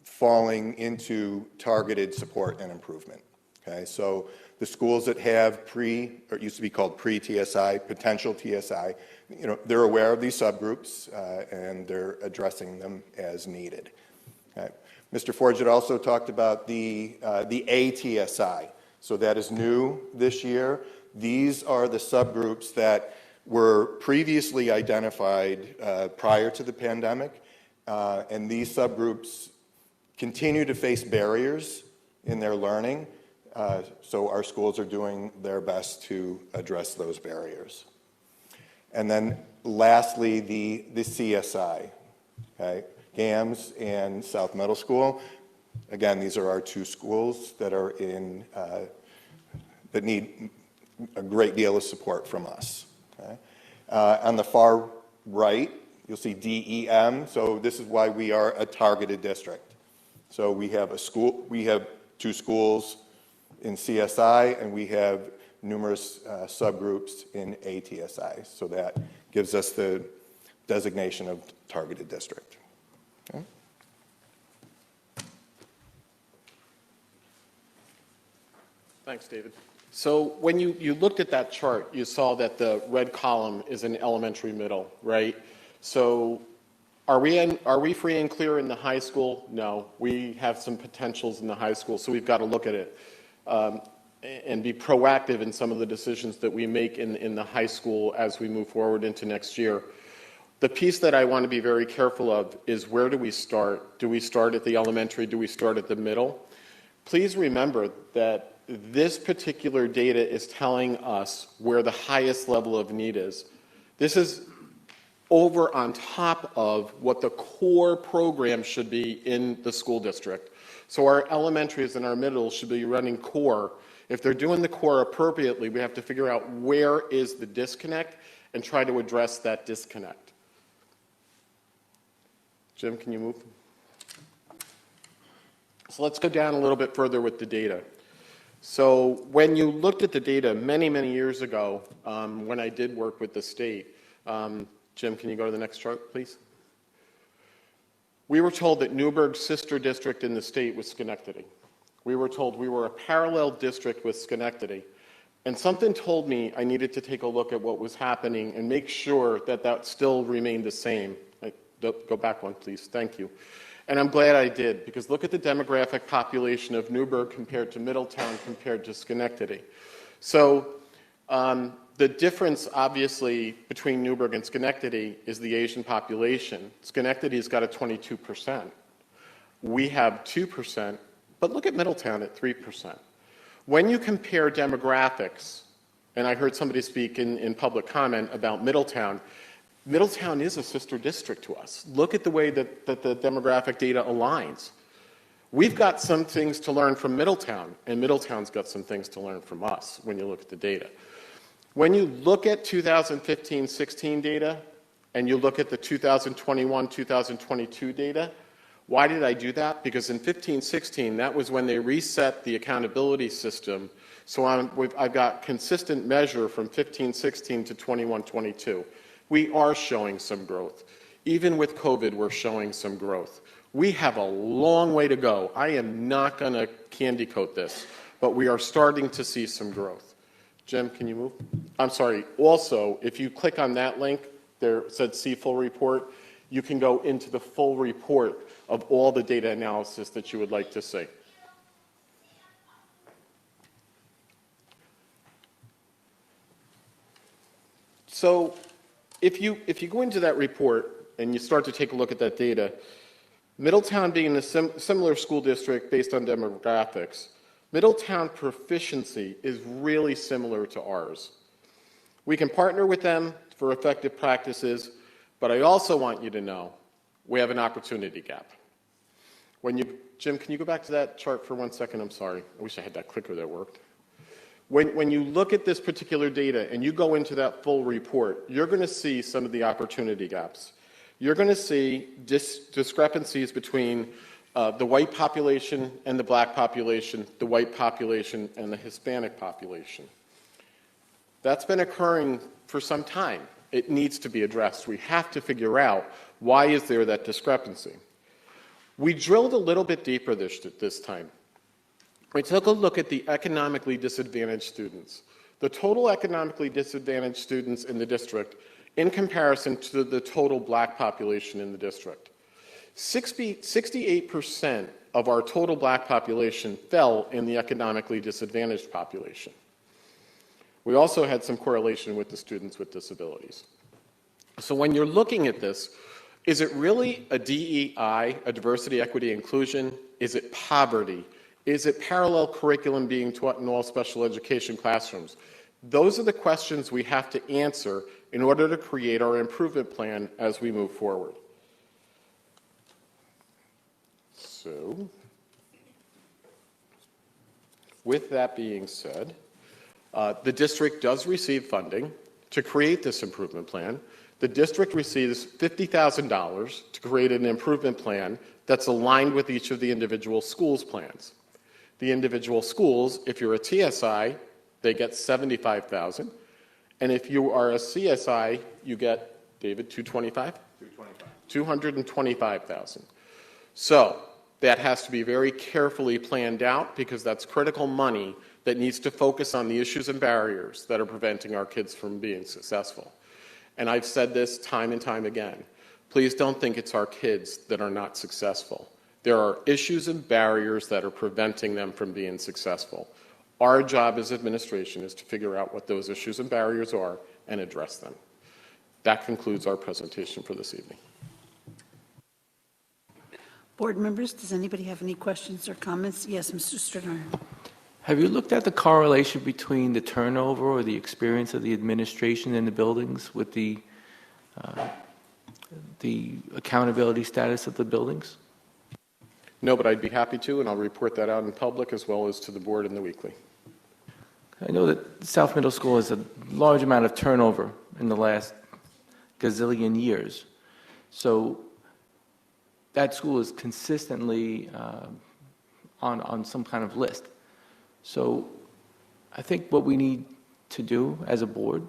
L: falling into targeted support and improvement. Okay, so the schools that have or it used to be called pre-TSI, potential TSI, they're aware of these subgroups and they're addressing them as needed. Okay. Mr. Forget also talked about the ATSI. So that is new this year. These are the subgroups that were previously identified prior to the pandemic, and these subgroups continue to face barriers in their learning, so our schools are doing their best to address those barriers. And then lastly, the CSI, okay? GAMS and South Middle School. Again, these are our two schools that are in, that need a great deal of support from us. Okay? On the far right, you'll see DEM, so this is why we are a targeted district. So we have two schools in CSI, and we have numerous subgroups in ATSI. So that gives us the designation of targeted district. Okay.
K: Thanks, David. So when you looked at that chart, you saw that the red column is an elementary middle, right? So are we free and clear in the high school? No. We have some potentials in the high school, so we've got to look at it and be proactive in some of the decisions that we make in the high school as we move forward into next year. The piece that I want to be very careful of is, where do we start? Do we start at the elementary? Do we start at the middle? Please remember that this particular data is telling us where the highest level of need is. This is over on top of what the core program should be in the school district. So our elementaries and our middles should be running core. If they're doing the core appropriately, we have to figure out where is the disconnect and try to address that disconnect. Jim, can you move? So let's go down a little bit further with the data. So when you looked at the data many, many years ago, when I did work with the state, Jim, can you go to the next chart, please? We were told that Newburgh's sister district in the state was Schenectady. We were told we were a parallel district with Schenectady. And something told me I needed to take a look at what was happening and make sure that that still remained the same. Go back one, please. Thank you. And I'm glad I did, because look at the demographic population of Newburgh compared to Middletown compared to Schenectady. So the difference, obviously, between Newburgh and Schenectady is the Asian population. Schenectady's got a 22%. We have 2%, but look at Middletown at 3%. When you compare demographics, and I heard somebody speak in public comment about Middletown, Middletown is a sister district to us. Look at the way that the demographic data aligns. We've got some things to learn from Middletown, and Middletown's got some things to learn from us when you look at the data. When you look at 2015-16 data, and you look at the 2021-2022 data, why did I do that? Because in 15-16, that was when they reset the accountability system. So I've got consistent measure from 15-16 to 21-22. We are showing some growth. Even with COVID, we're showing some growth. We have a long way to go. I am not going to candy coat this, but we are starting to see some growth. Jim, can you move? I'm sorry. Also, if you click on that link, there said see full report, you can go into the full report of all the data analysis that you would like to see. So if you go into that report and you start to take a look at that data, Middletown being a similar school district based on demographics, Middletown proficiency is really similar to ours. We can partner with them for effective practices, but I also want you to know we have an opportunity gap. Jim, can you go back to that chart for 1 second? I'm sorry. I wish I had that clicker that worked. When you look at this particular data and you go into that full report, you're going to see some of the opportunity gaps. You're going to see discrepancies between the white population and the black population, the white population and the Hispanic population. That's been occurring for some time. It needs to be addressed. We have to figure out why is there that discrepancy. We drilled a little bit deeper this time. We took a look at the economically disadvantaged students. The total economically disadvantaged students in the district in comparison to the total black population in the district. 68% of our total black population fell in the economically disadvantaged population. We also had some correlation with the students with disabilities. So when you're looking at this, is it really a DEI, a diversity, equity, inclusion? Is it poverty? Is it parallel curriculum being taught in all special education classrooms? Those are the questions we have to answer in order to create our improvement plan as we move forward. So, with that being said, the district does receive funding to create this improvement plan. The district receives $50,000 to create an improvement plan that's aligned with each of the individual schools' plans. The individual schools, if you're a TSI, they get $75,000, and if you are a CSI, you get, David, $225,000? $225,000. So that has to be very carefully planned out because that's critical money that needs to focus on the issues and barriers that are preventing our kids from being successful. And I've said this time and time again. Please don't think it's our kids that are not successful. There are issues and barriers that are preventing them from being successful. Our job as administration is to figure out what those issues and barriers are and address them. That concludes our presentation for this evening.
A: Board members, does anybody have any questions or comments? Yes, Mr. Stritter.
F: Have you looked at the correlation between the turnover or the experience of the administration in the buildings with the accountability status of the buildings?
K: No, but I'd be happy to, and I'll report that out in public as well as to the board in the weekly.
F: I know that South Middle School has a large amount of turnover in the last gazillion years. So that school is consistently on some kind of list. So I think what we need to do as a board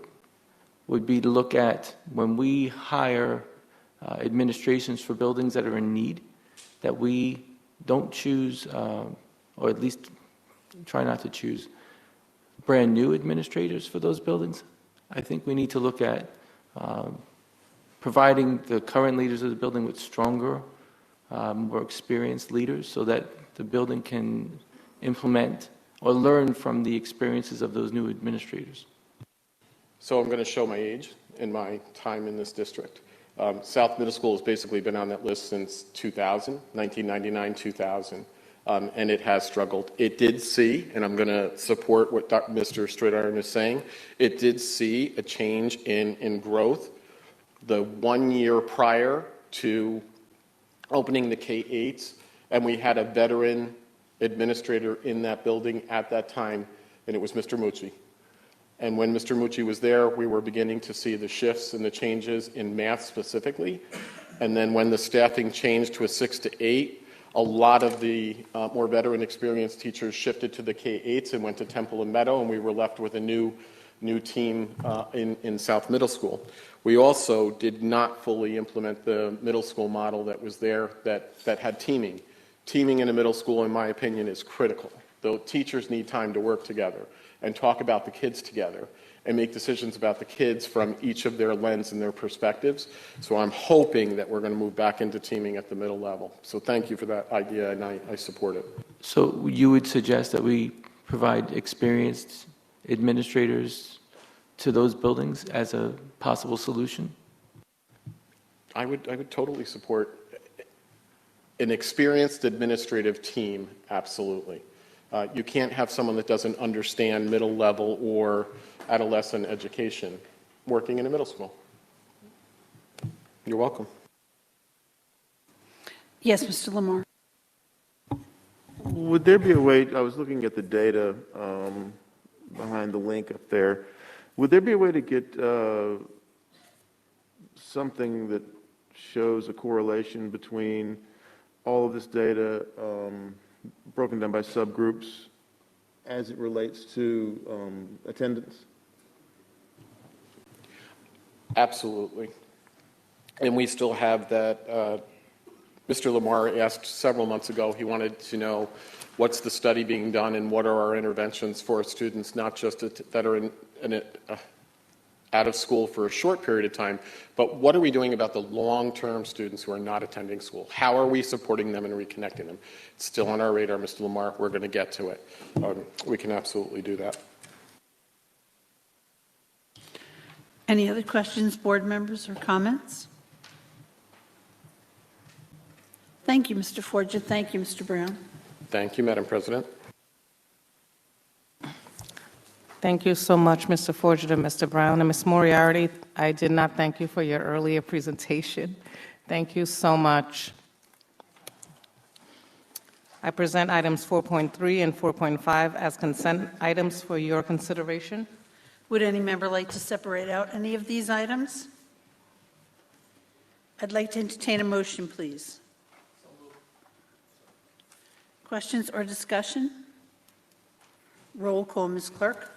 F: would be to look at when we hire administrations for buildings that are in need, that we don't choose, or at least try not to choose, brand new administrators for those buildings. I think we need to look at providing the current leaders of the building with stronger, more experienced leaders so that the building can implement or learn from the experiences of those new administrators.
K: So I'm going to show my age in my time in this district. South Middle School has basically been on that list since 2000, 1999, 2000, and it has struggled. It did see, and I'm going to support what Mr. Stritter is saying, it did see a change in growth. The 1 year prior to opening the K-8s, and we had a veteran administrator in that building at that time, and it was Mr. Mucci. And when Mr. Mucci was there, we were beginning to see the shifts and the changes in math specifically. And then when the staffing changed to a 6 to 8, a lot of the more veteran experienced teachers shifted to the K-8s and went to Temple and Meadow, and we were left with a new team in South Middle School. We also did not fully implement the middle school model that was there that had teaming. Teaming in a middle school, in my opinion, is critical. The teachers need time to work together and talk about the kids together and make decisions about the kids from each of their lens and their perspectives. So I'm hoping that we're going to move back into teaming at the middle level. So thank you for that idea, and I support it.
F: So you would suggest that we provide experienced administrators to those buildings as a possible solution?
K: I would totally support An experienced administrative team, absolutely. You can't have someone that doesn't understand middle level or adolescent education working in a middle school. You're welcome.
A: Yes, Mr. Lamar.
M: Would there be a way, I was looking at the data behind the link up there, would there be a way to get something that shows a correlation between all of this data broken down by subgroups as it relates to attendance?
K: Absolutely. And we still have that. Mr. Lamar asked several months ago, he wanted to know what's the study being done and what are our interventions for students, not just that are out of school for a short period of time, but what are we doing about the long-term students who are not attending school? How are we supporting them and reconnecting them? It's still on our radar, Mr. Lamar. We're going to get to it. We can absolutely do that.
A: Any other questions, board members, or comments? Thank you, Mr. Forget. Thank you, Mr. Brown.
K: Thank you, Madam President.
J: Thank you so much, Mr. Forget and Mr. Brown. And Ms. Moriarty, I did not thank you for your earlier presentation. Thank you so much. I present items 4.3 and 4.5 as consent items for your consideration.
A: Would any member like to separate out any of these items? I'd like to entertain a motion, please. Questions or discussion? Roll call, Ms. Clerk.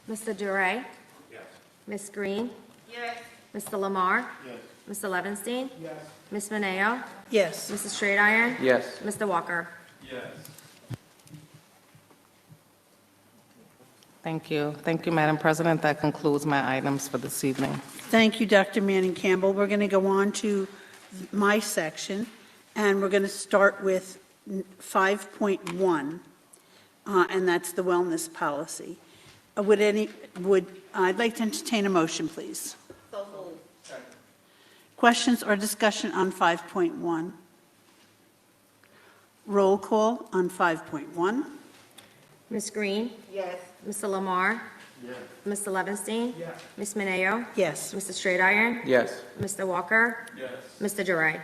B: Mr. Duray? Yes. Ms. Green? Yes. Mr. Lamar? Yes. Mr. Levinstein? Yes. Ms. Mineo?
A: Yes.
B: Mrs. Straight-Iron?
F: Yes.
B: Mr. Walker?
F: Yes.
J: Thank you. Thank you, Madam President. That concludes my items for this evening.
A: Thank you, Dr. Manning Campbell. We're going to go on to my section, and we're going to start with 5.1, and that's the wellness policy. I'd like to entertain a motion, please. Questions or discussion on 5.1? Roll call on 5.1.
B: Ms. Green? Yes. Mr. Lamar? Yes. Mr. Levinstein? Yes. Ms. Mineo?
A: Yes.
B: Mr. Straight-Iron?
F: Yes.
B: Mr. Walker?
F: Yes.
B: Mr. Duray?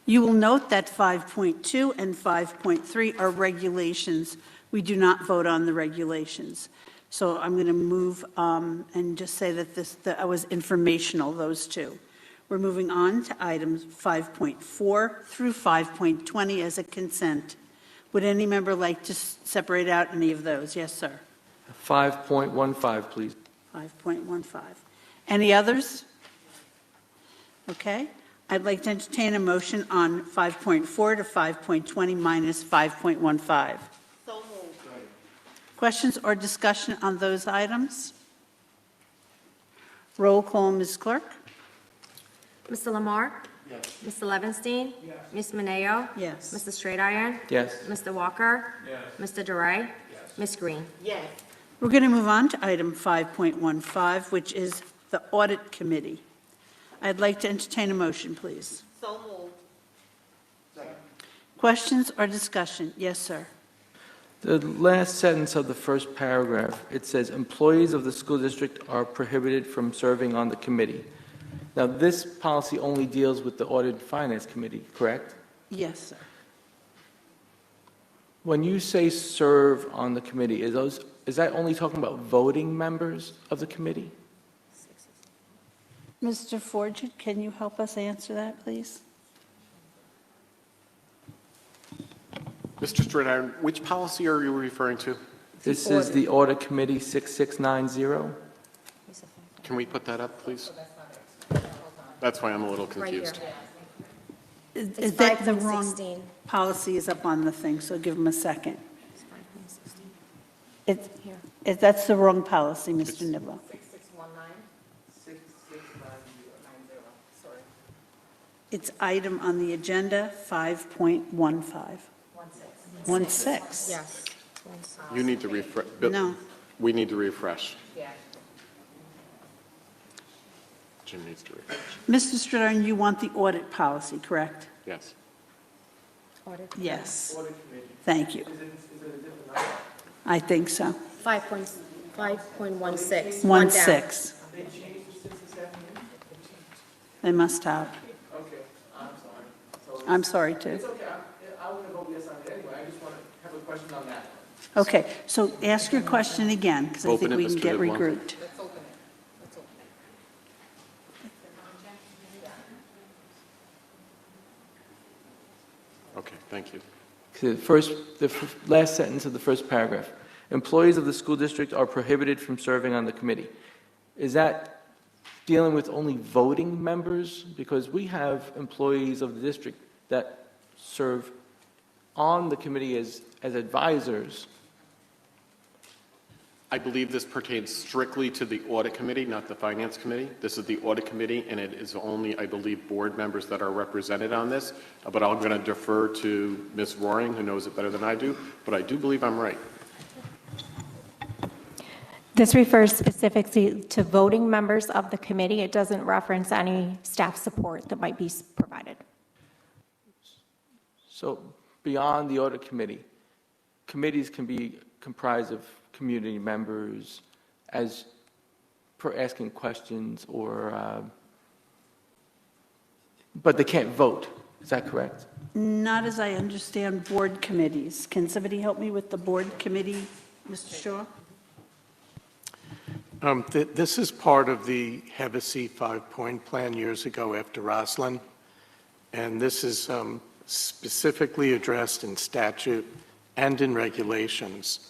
A: You will note that 5.2 and 5.3 are regulations. We do not vote on the regulations. So I'm going to move and just say that that was informational, those two. We're moving on to items 5.4 through 5.20 as a consent. Would any member like to separate out any of those? Yes, sir.
F: 5.15, please.
A: 5.15. Any others? Okay. I'd like to entertain a motion on 5.4 to 5.20 minus 5.15. So moved. Questions or discussion on those items? Roll call, Ms. Clerk.
B: Mr. Lamar? Yes. Mr. Levinstein? Yes. Ms. Mineo?
A: Yes.
B: Mr. Straight-Iron?
F: Yes.
B: Mr. Walker? Yes. Mr. Duray? Yes. Ms. Green?
A: Yes. We're going to move on to item 5.15, which is the Audit Committee. I'd like to entertain a motion, please. So moved. Second. Questions or discussion? Yes, sir.
F: The last sentence of the first paragraph, it says, employees of the school district are prohibited from serving on the committee. Now, this policy only deals with the Audit and Finance Committee, correct?
A: Yes, sir.
F: When you say serve on the committee, is that only talking about voting members of the committee?
A: Mr. Forget, can you help us answer that, please?
K: Mr. Straight-Iron, which policy are you referring to?
F: This is the Audit Committee 6690.
K: Can we put that up, please? That's why I'm a little confused.
A: Is that the wrong policy is up on the thing, so give him a second. That's the wrong policy, Mr. Niblo.
J: 6619. Sorry.
A: It's item on the agenda 5.15. 16.
B: Yes.
K: You need to refresh.
A: No.
K: We need to refresh.
J: Yeah.
K: Jim needs to refresh.
A: Mr. Stritter, you want the audit policy, correct?
K: Yes.
A: Yes. Thank you. I think so.
B: 5.16.
A: 1.6. They must have.
F: Okay, I'm sorry.
A: I'm sorry, too.
F: It's okay, I want to vote yes on it anyway, I just want to have a question on that.
A: Okay, so ask your question again, because I think
K: Open it,
A: we can
K: Mr.
A: get
K: Vidwan.
A: regrouped.
K: Okay, thank you.
F: The last sentence of the first paragraph. Employees of the school district are prohibited from serving on the committee. Is that dealing with only voting members? Because we have employees of the district that serve on the committee as advisors.
K: I believe this pertains strictly to the audit committee, not the finance committee. This is the audit committee, and it is only, I believe, board members that are represented on this. But I'm going to defer to Ms. Roaring, who knows it better than I do, but I do believe I'm right.
N: This refers specifically to voting members of the committee. It doesn't reference any staff support that might be provided.
F: So beyond the audit committee, committees can be comprised of community members as for asking questions but they can't vote. Is that correct?
A: Not as I understand board committees. Can somebody help me with the board committee, Mr. Shaw?
O: This is part of the Hevesy 5-point plan years ago after Roslin, and this is specifically addressed in statute and in regulations.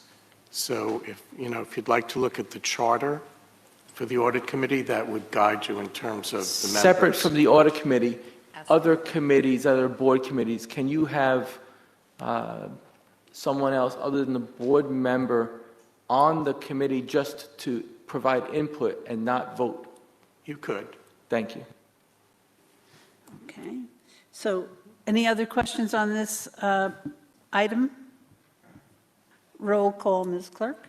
O: So if you'd like to look at the charter for the audit committee, that would guide you in terms of the members.
F: Separate from the audit committee, other committees, other board committees, can you have someone else other than the board member on the committee just to provide input and not vote?
O: You could.
F: Thank you.
A: Okay. So any other questions on this item? Roll call, Ms. Clerk.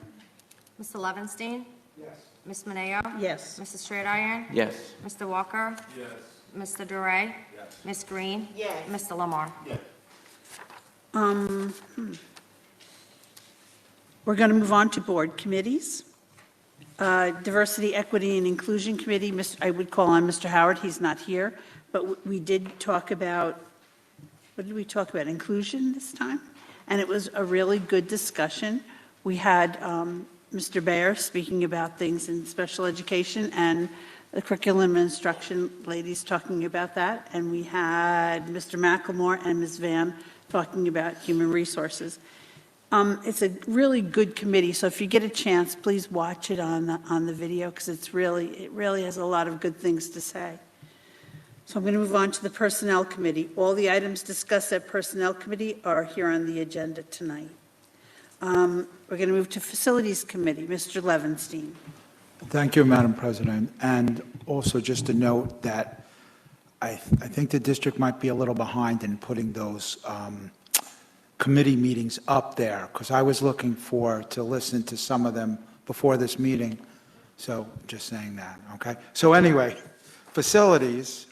B: Mr. Levinstein? Yes. Ms. Mineo?
A: Yes.
B: Mrs. Stradiron?
F: Yes.
B: Mr. Walker? Yes. Mr. Duray? Yes. Ms. Green? Yes. Mr. Lamar?
K: Yes.
A: We're going to move on to board committees. Diversity, Equity, and Inclusion Committee, I would call on Mr. Howard. He's not here, but we did talk about, what did we talk about? Inclusion this time? And it was a really good discussion. We had Mr. Baer speaking about things in special education and the curriculum and instruction ladies talking about that. And we had Mr. McLemore and Ms. Vam talking about human resources. It's a really good committee, so if you get a chance, please watch it on the video because it really has a lot of good things to say. So I'm going to move on to the Personnel Committee. All the items discussed at Personnel Committee are here on the agenda tonight. We're going to move to Facilities Committee. Mr. Levinstein.
P: Thank you, Madam President. And also just to note that I think the district might be a little behind in putting those committee meetings up there because I was looking to listen to some of them before this meeting. So just saying that, okay? So anyway, Facilities.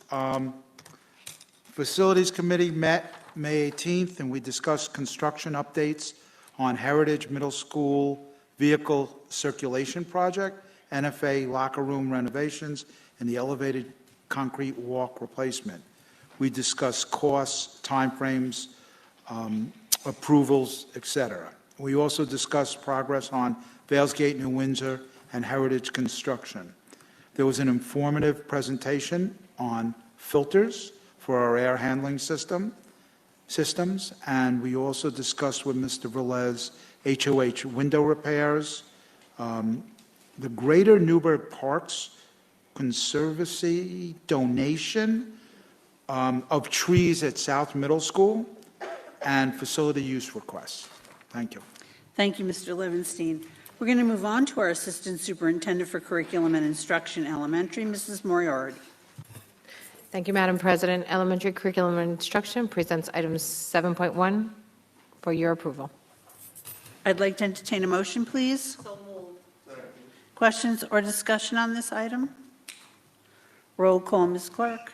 P: Facilities Committee met May 18th, and we discussed construction updates on Heritage Middle School Vehicle Circulation Project, NFA locker room renovations, and the elevated concrete walk replacement. We discussed costs, timeframes, approvals, etc. We also discussed progress on Valesgate, New Windsor, and Heritage construction. There was an informative presentation on filters for our air handling systems, and we also discussed with Mr. Velez HOH window repairs, the Greater Newburgh Parks Conservancy donation of trees at South Middle School, and facility use requests. Thank you.
A: Thank you, Mr. Levinstein. We're going to move on to our Assistant Superintendent for Curriculum and Instruction, Elementary, Mrs. Moriarty.
C: Thank you, Madam President. Elementary Curriculum and Instruction presents items 7.1 for your approval.
A: I'd like to entertain a motion, please. So moved. Questions or discussion on this item? Roll call, Ms. Clark.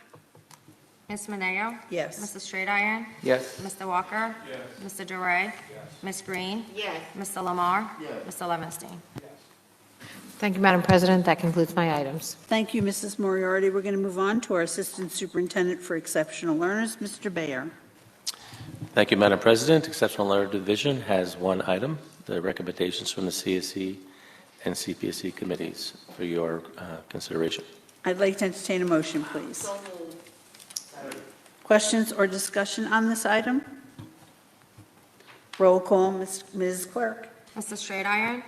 B: Ms. Mineo?
A: Yes.
B: Mr. Straight Iron?
F: Yes.
B: Mr. Walker?
M: Yes.
B: Mr. DeRay? Ms. Green?
A: Yes.
B: Mr. Lamar?
M: Yes.
B: Mr. Levinstein?
C: Thank you, Madam President. That concludes my items.
A: Thank you, Mrs. Moriarty. We're going to move on to our Assistant Superintendent for Exceptional Learners, Mr. Bayer.
Q: Thank you, Madam President. Exceptional Learner Division has one item, the recommendations from the CSE and CPSE committees for your consideration.
A: I'd like to entertain a motion, please. Questions or discussion on this item? Roll call, Ms. Clerk.
B: Mr. Straight Iron?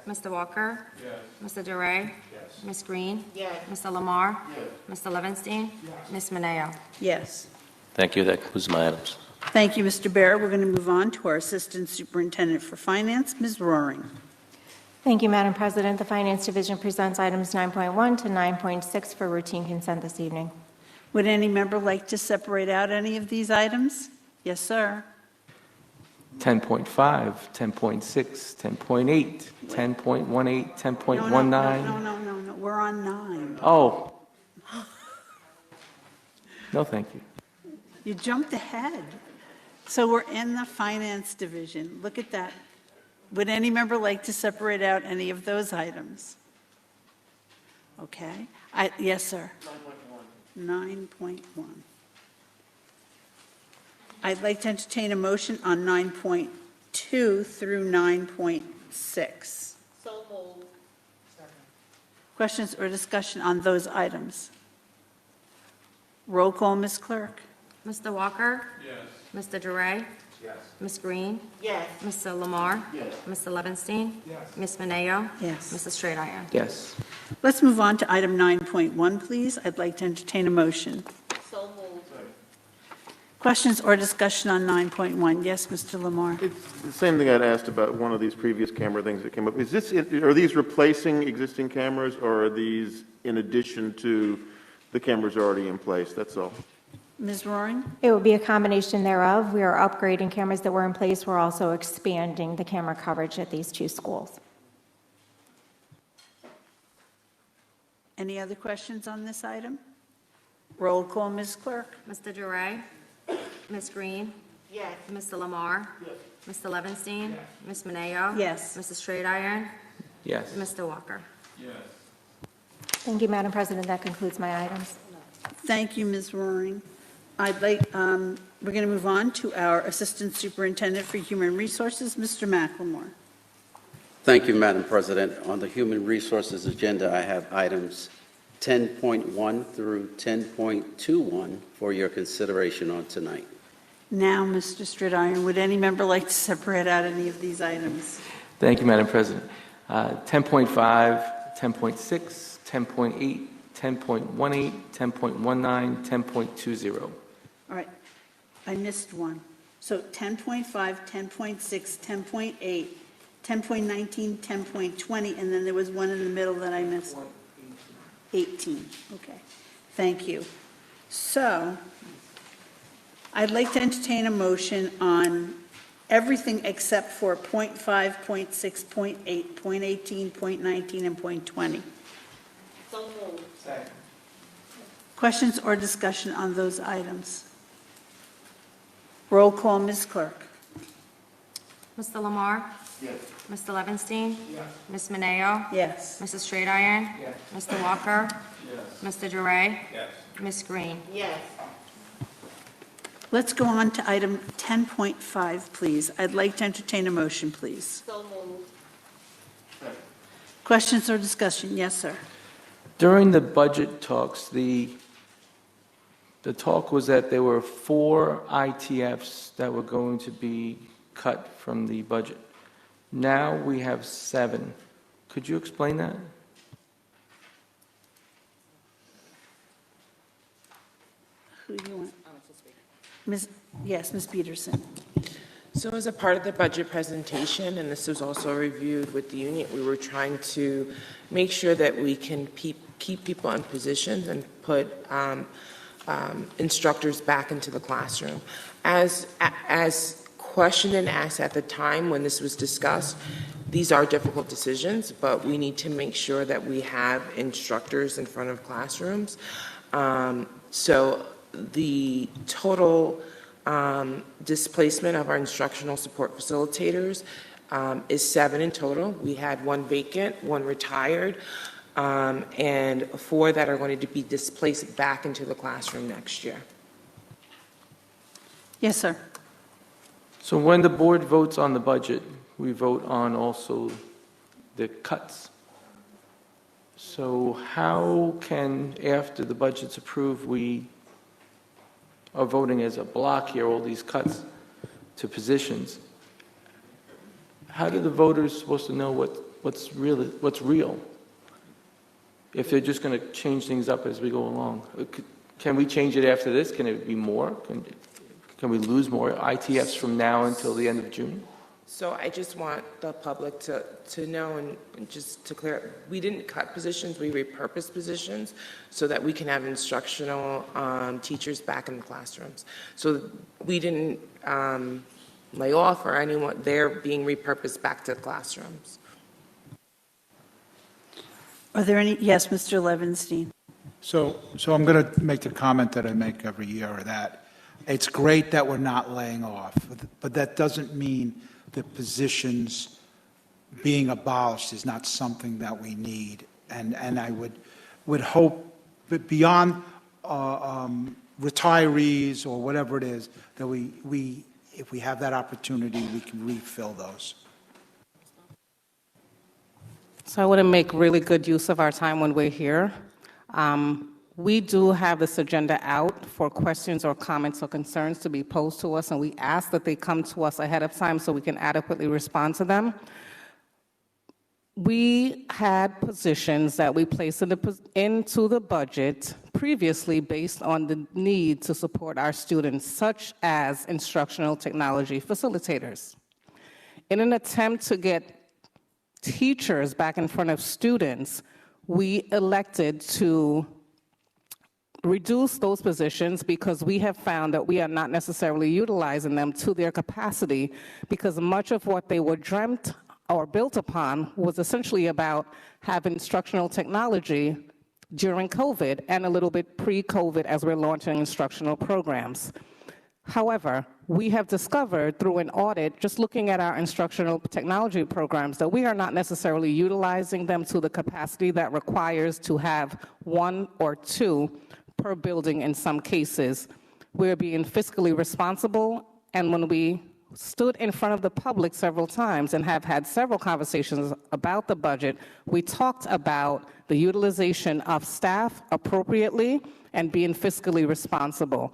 B: Mr. Walker?
M: Yes.
B: Mr. DeRay?
M: Yes.
B: Ms. Green?
A: Yes.
B: Mr. Lamar?
M: Yes.
B: Mr. Levinstein? Ms. Mineo?
A: Yes.
Q: Thank you. That concludes my items.
A: Thank you, Mr. Baer. We're going to move on to our Assistant Superintendent for Finance, Ms. Roaring.
N: Thank you, Madam President. The Finance Division presents items 9.1 to 9.6 for routine consent this evening.
A: Would any member like to separate out any of these items? Yes, sir.
F: 10.5, 10.6, 10.8, 10.18, 10.19.
A: No. We're on 9.
F: Oh. No, thank you.
A: You jumped ahead. So we're in the Finance Division. Look at that. Would any member like to separate out any of those items? Okay. Yes, sir. 9.1. I'd like to entertain a motion on 9.2 through 9.6. So moved. Questions or discussion on those items? Roll call, Ms. Clerk.
B: Mr. Walker?
M: Yes.
B: Mr. DeRay?
M: Yes.
B: Ms. Green?
A: Yes.
B: Mr. Lamar?
M: Yes.
B: Mr. Levinstein?
M: Yes.
B: Ms. Mineo?
A: Yes.
B: Mr. Straight Iron?
F: Yes.
A: Let's move on to item 9.1, please. I'd like to entertain a motion.
M: Sorry.
A: Questions or discussion on 9.1? Yes, Mr. Lamar.
M: It's the same thing I'd asked about one of these previous camera things that came up. Are these replacing existing cameras, or are these in addition to the cameras already in place? That's all.
A: Ms. Roaring?
N: It would be a combination thereof. We are upgrading cameras that were in place. We're also expanding the camera coverage at these two schools.
A: Any other questions on this item? Roll call, Ms. Clerk.
B: Mr. DeRay? Ms. Green? Yes. Mr. Lamar? Yes. Mr. Levinstein? Yes. Ms. Mineo?
A: Yes.
B: Mr. Straight Iron?
F: Yes.
B: Mr. Walker?
M: Yes.
N: Thank you, Madam President. That concludes my items.
A: Thank you, Ms. Roaring. We're going to move on to our Assistant Superintendent for Human Resources, Mr. McLemore.
R: Thank you, Madam President. On the Human Resources agenda, I have items 10.1 through 10.21 for your consideration on tonight.
A: Now, Mr. Stridiron, would any member like to separate out any of these items?
F: Thank you, Madam President. 10.5, 10.6, 10.8, 10.18, 10.19, 10.20.
A: All right, I missed one. So 10.5, 10.6, 10.8, 10.19, 10.20, and then there was one in the middle that I missed. 18, okay. Thank you. So I'd like to entertain a motion on everything except for .5, .6, .8, .18, .19, and .20.
M: So moved. Second.
A: Questions or discussion on those items? Roll call, Ms. Clerk.
B: Mr. Lamar?
M: Yes.
B: Mr. Levinstein?
M: Yes.
B: Ms. Mineo?
A: Yes.
B: Mrs. Straight Iron?
M: Yes.
B: Mr. Walker?
M: Yes.
B: Mr. DeRay?
M: Yes.
B: Ms. Green?
A: Yes. Let's go on to item 10.5, please. I'd like to entertain a motion, please.
M: So moved. Second.
A: Questions or discussion? Yes, sir.
F: During the budget talks, the talk was that there were 4 ITFs that were going to be cut from the budget. Now we have 7. Could you explain that?
A: Who do you want? Yes, Ms. Peterson.
S: So as a part of the budget presentation, and this was also reviewed with the union, we were trying to make sure that we can keep people in positions and put instructors back into the classroom. As questioned and asked at the time when this was discussed, these are difficult decisions, but we need to make sure that we have instructors in front of classrooms. So the total displacement of our instructional support facilitators is 7 in total. We had 1 vacant, 1 retired, and 4 that are going to be displaced back into the classroom next year.
A: Yes, sir.
F: So when the board votes on the budget, we vote on also the cuts. So how can, after the budget's approved, we are voting as a block here, all these cuts to positions? How do the voters supposed to know what's real? If they're just going to change things up as we go along? Can we change it after this? Can it be more? Can we lose more ITFs from now until the end of June?
S: So I just want the public to know, and just to clear, we didn't cut positions, we repurposed positions so that we can have instructional teachers back in the classrooms. So we didn't lay off or anyone, they're being repurposed back to the classrooms.
A: Are there any, yes, Mr. Levinstein?
P: So I'm going to make the comment that I make every year, that it's great that we're not laying off, but that doesn't mean the positions being abolished is not something that we need. And I would hope that beyond retirees or whatever it is, that we if we have that opportunity, we can refill those.
J: So I want to make really good use of our time when we're here. We do have this agenda out for questions or comments or concerns to be posed to us, and we ask that they come to us ahead of time so we can adequately respond to them. We had positions that we placed into the budget previously based on the need to support our students, such as instructional technology facilitators. In an attempt to get teachers back in front of students, we elected to reduce those positions because we have found that we are not necessarily utilizing them to their capacity, because much of what they were dreamt or built upon was essentially about having instructional technology during COVID and a little bit pre-COVID as we're launching instructional programs. However, we have discovered through an audit, just looking at our instructional technology programs, that we are not necessarily utilizing them to the capacity that requires to have 1 or 2 per building in some cases. We're being fiscally responsible, and when we stood in front of the public several times and have had several conversations about the budget, we talked about the utilization of staff appropriately and being fiscally responsible.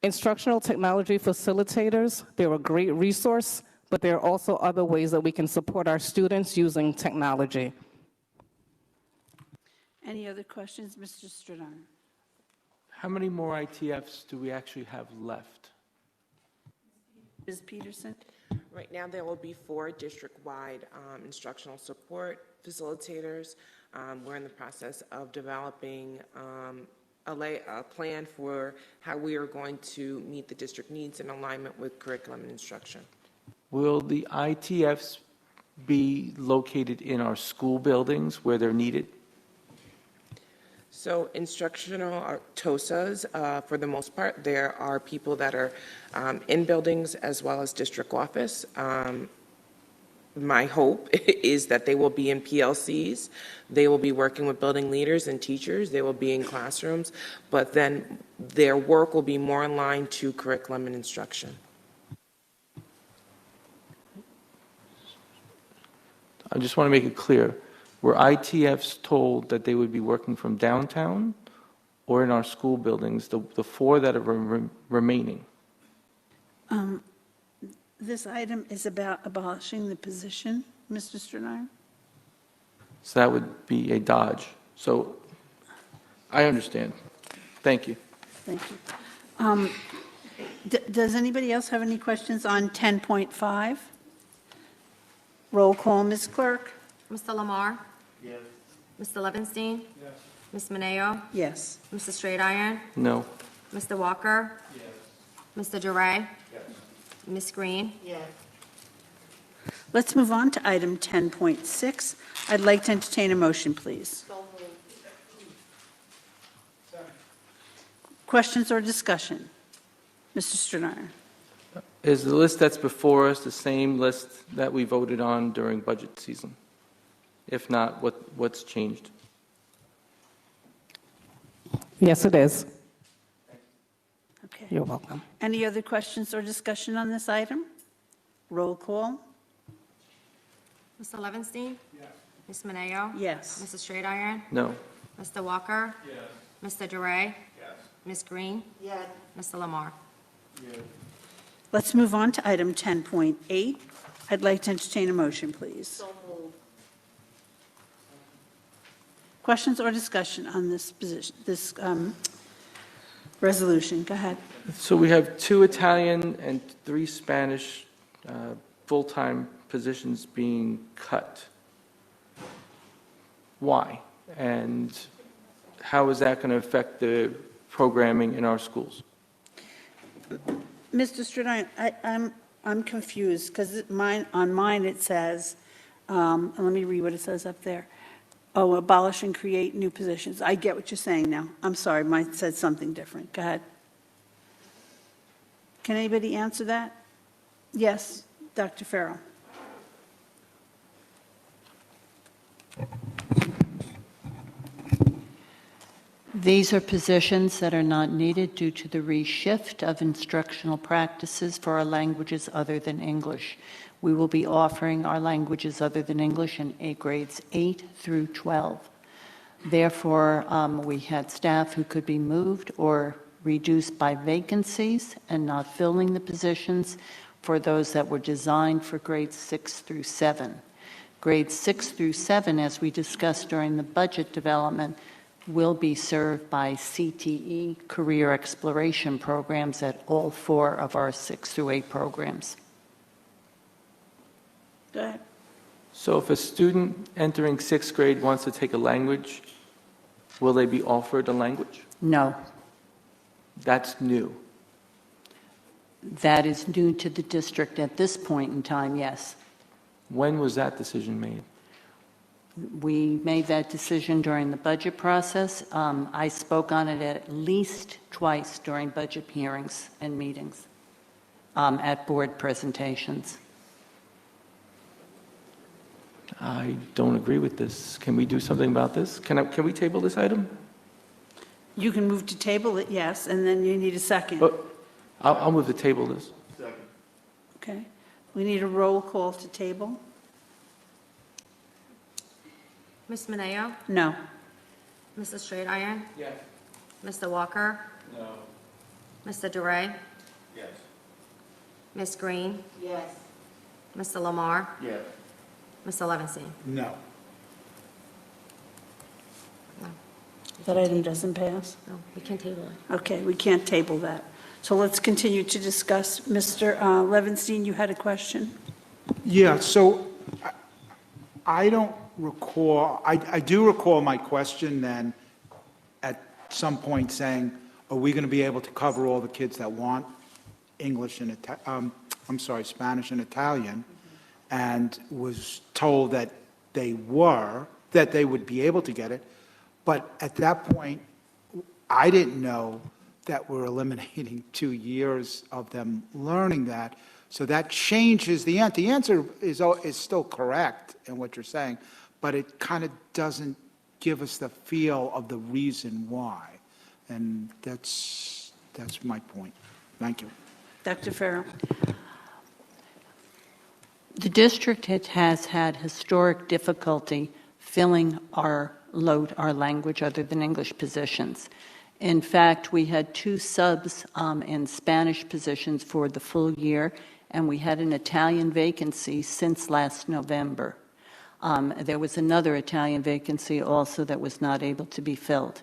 J: Instructional technology facilitators, they're a great resource, but there are also other ways that we can support our students using technology.
A: Any other questions, Mr. Stradone?
F: How many more ITFs do we actually have left?
A: Ms. Peterson?
S: Right now, there will be 4 district-wide instructional support facilitators. We're in the process of developing a plan for how we are going to meet the district needs in alignment with curriculum and instruction.
F: Will the ITFs be located in our school buildings where they're needed?
S: So instructional TOSAs, for the most part, there are people that are in buildings as well as district office. My hope is that they will be in PLCs. They will be working with building leaders and teachers. They will be in classrooms, but then their work will be more in line to curriculum and instruction.
F: I just want to make it clear. Were ITFs told that they would be working from downtown or in our school buildings, the 4 that are remaining?
A: This item is about abolishing the position, Mr. Stradone?
F: So that would be a dodge. So I understand. Thank you.
A: Thank you. Does anybody else have any questions on 10.5? Roll call, Ms. Clerk.
B: Mr. Lamar?
M: Yes.
B: Mr. Levinstein?
M: Yes.
B: Ms. Mineo?
A: Yes.
B: Mr. Straight-Iron?
F: No.
B: Mr. Walker?
M: Yes.
B: Mr. Duray?
M: Yes.
B: Ms. Green?
S: Yes.
A: Let's move on to item 10.6. I'd like to entertain a motion, please. Questions or discussion? Mr. Stronach.
F: Is the list that's before us the same list that we voted on during budget season? If not, what's changed?
J: Yes, it is.
A: Okay.
J: You're welcome.
A: Any other questions or discussion on this item? Roll call.
B: Mr. Levinstein? Yes. Ms. Mineo?
A: Yes.
B: Mrs. Straight Iron?
F: No.
B: Mr. Walker? Yes. Mr. DeRay?
M: Yes.
B: Ms. Green?
A: Yes.
B: Mr. Lamar?
A: Let's move on to item 10.8. I'd like to entertain a motion, please. Questions or discussion on this position, this resolution? Go ahead.
F: So we have 2 Italian and 3 Spanish full-time positions being cut. Why? And how is that going to affect the programming in our schools?
A: Mr. Stradine, I'm confused because on mine it says, and let me read what it says up there. Oh, abolish and create new positions. I get what you're saying now. I'm sorry, mine said something different. Go ahead. Can anybody answer that? Yes, Dr. Farrell.
T: These are positions that are not needed due to the reshift of instructional practices for our languages other than English. We will be offering our languages other than English in grades 8 through 12. Therefore, we had staff who could be moved or reduced by vacancies and not filling the positions for those that were designed for grades 6 through 7. Grades 6 through 7, as we discussed during the budget development, will be served by CTE, career exploration programs at all 4 of our 6 through 8 programs.
A: Go ahead.
F: So if a student entering 6th grade wants to take a language, will they be offered a language?
T: No.
F: That's new.
T: That is new to the district at this point in time, yes.
F: When was that decision made?
T: We made that decision during the budget process. I spoke on it at least twice during budget hearings and meetings at board presentations.
F: I don't agree with this. Can we do something about this? Can we table this item?
A: You can move to table it, yes, and then you need a second.
F: I'll move to table this.
M: Second.
A: Okay. We need a roll call to table.
B: Ms. Mineo?
A: No.
B: Mrs. Straight Iron?
F: Yes.
B: Mr. Walker?
F: No.
B: Mr. DeRay?
M: Yes.
B: Ms. Green?
A: Yes.
B: Mr. Lamar?
M: Yes.
B: Mr. Levinstein?
P: No.
A: That item doesn't pass?
B: No, we can table it.
A: Okay, we can't table that. So let's continue to discuss. Mr. Levinstein, you had a question?
P: Yeah, so I don't recall, I do recall my question then at some point saying, are we going to be able to cover all the kids that want English and, Spanish and Italian? And was told that they would be able to get it. But at that point, I didn't know that we're eliminating 2 years of them learning that. So that changes the answer. The answer is still correct in what you're saying, but it kind of doesn't give us the feel of the reason why. And that's my point. Thank you.
A: Dr. Farrell?
T: The district has had historic difficulty filling our language other than English positions. In fact, we had 2 subs in Spanish positions for the full year, and we had an Italian vacancy since last November. There was another Italian vacancy also that was not able to be filled.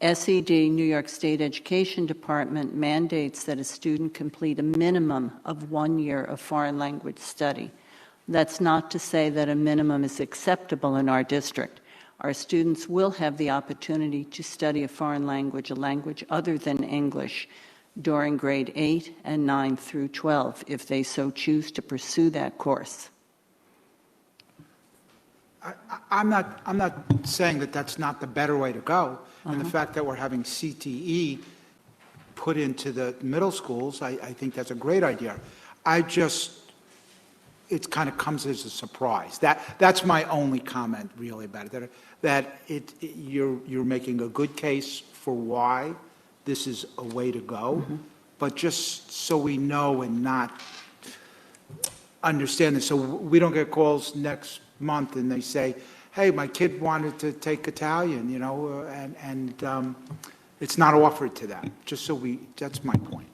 T: SED, New York State Education Department, mandates that a student complete a minimum of 1 year of foreign language study. That's not to say that a minimum is acceptable in our district. Our students will have the opportunity to study a foreign language, a language other than English, during grade 8 and 9 through 12, if they so choose to pursue that course.
P: I'm not saying that that's not the better way to go. And the fact that we're having CTE put into the middle schools, I think that's a great idea. It kind of comes as a surprise. That's my only comment really about it, that you're making a good case for why this is a way to go, but just so we know and not understand this, so we don't get calls next month and they say, hey, my kid wanted to take Italian, and it's not offered to them, just so that's my point.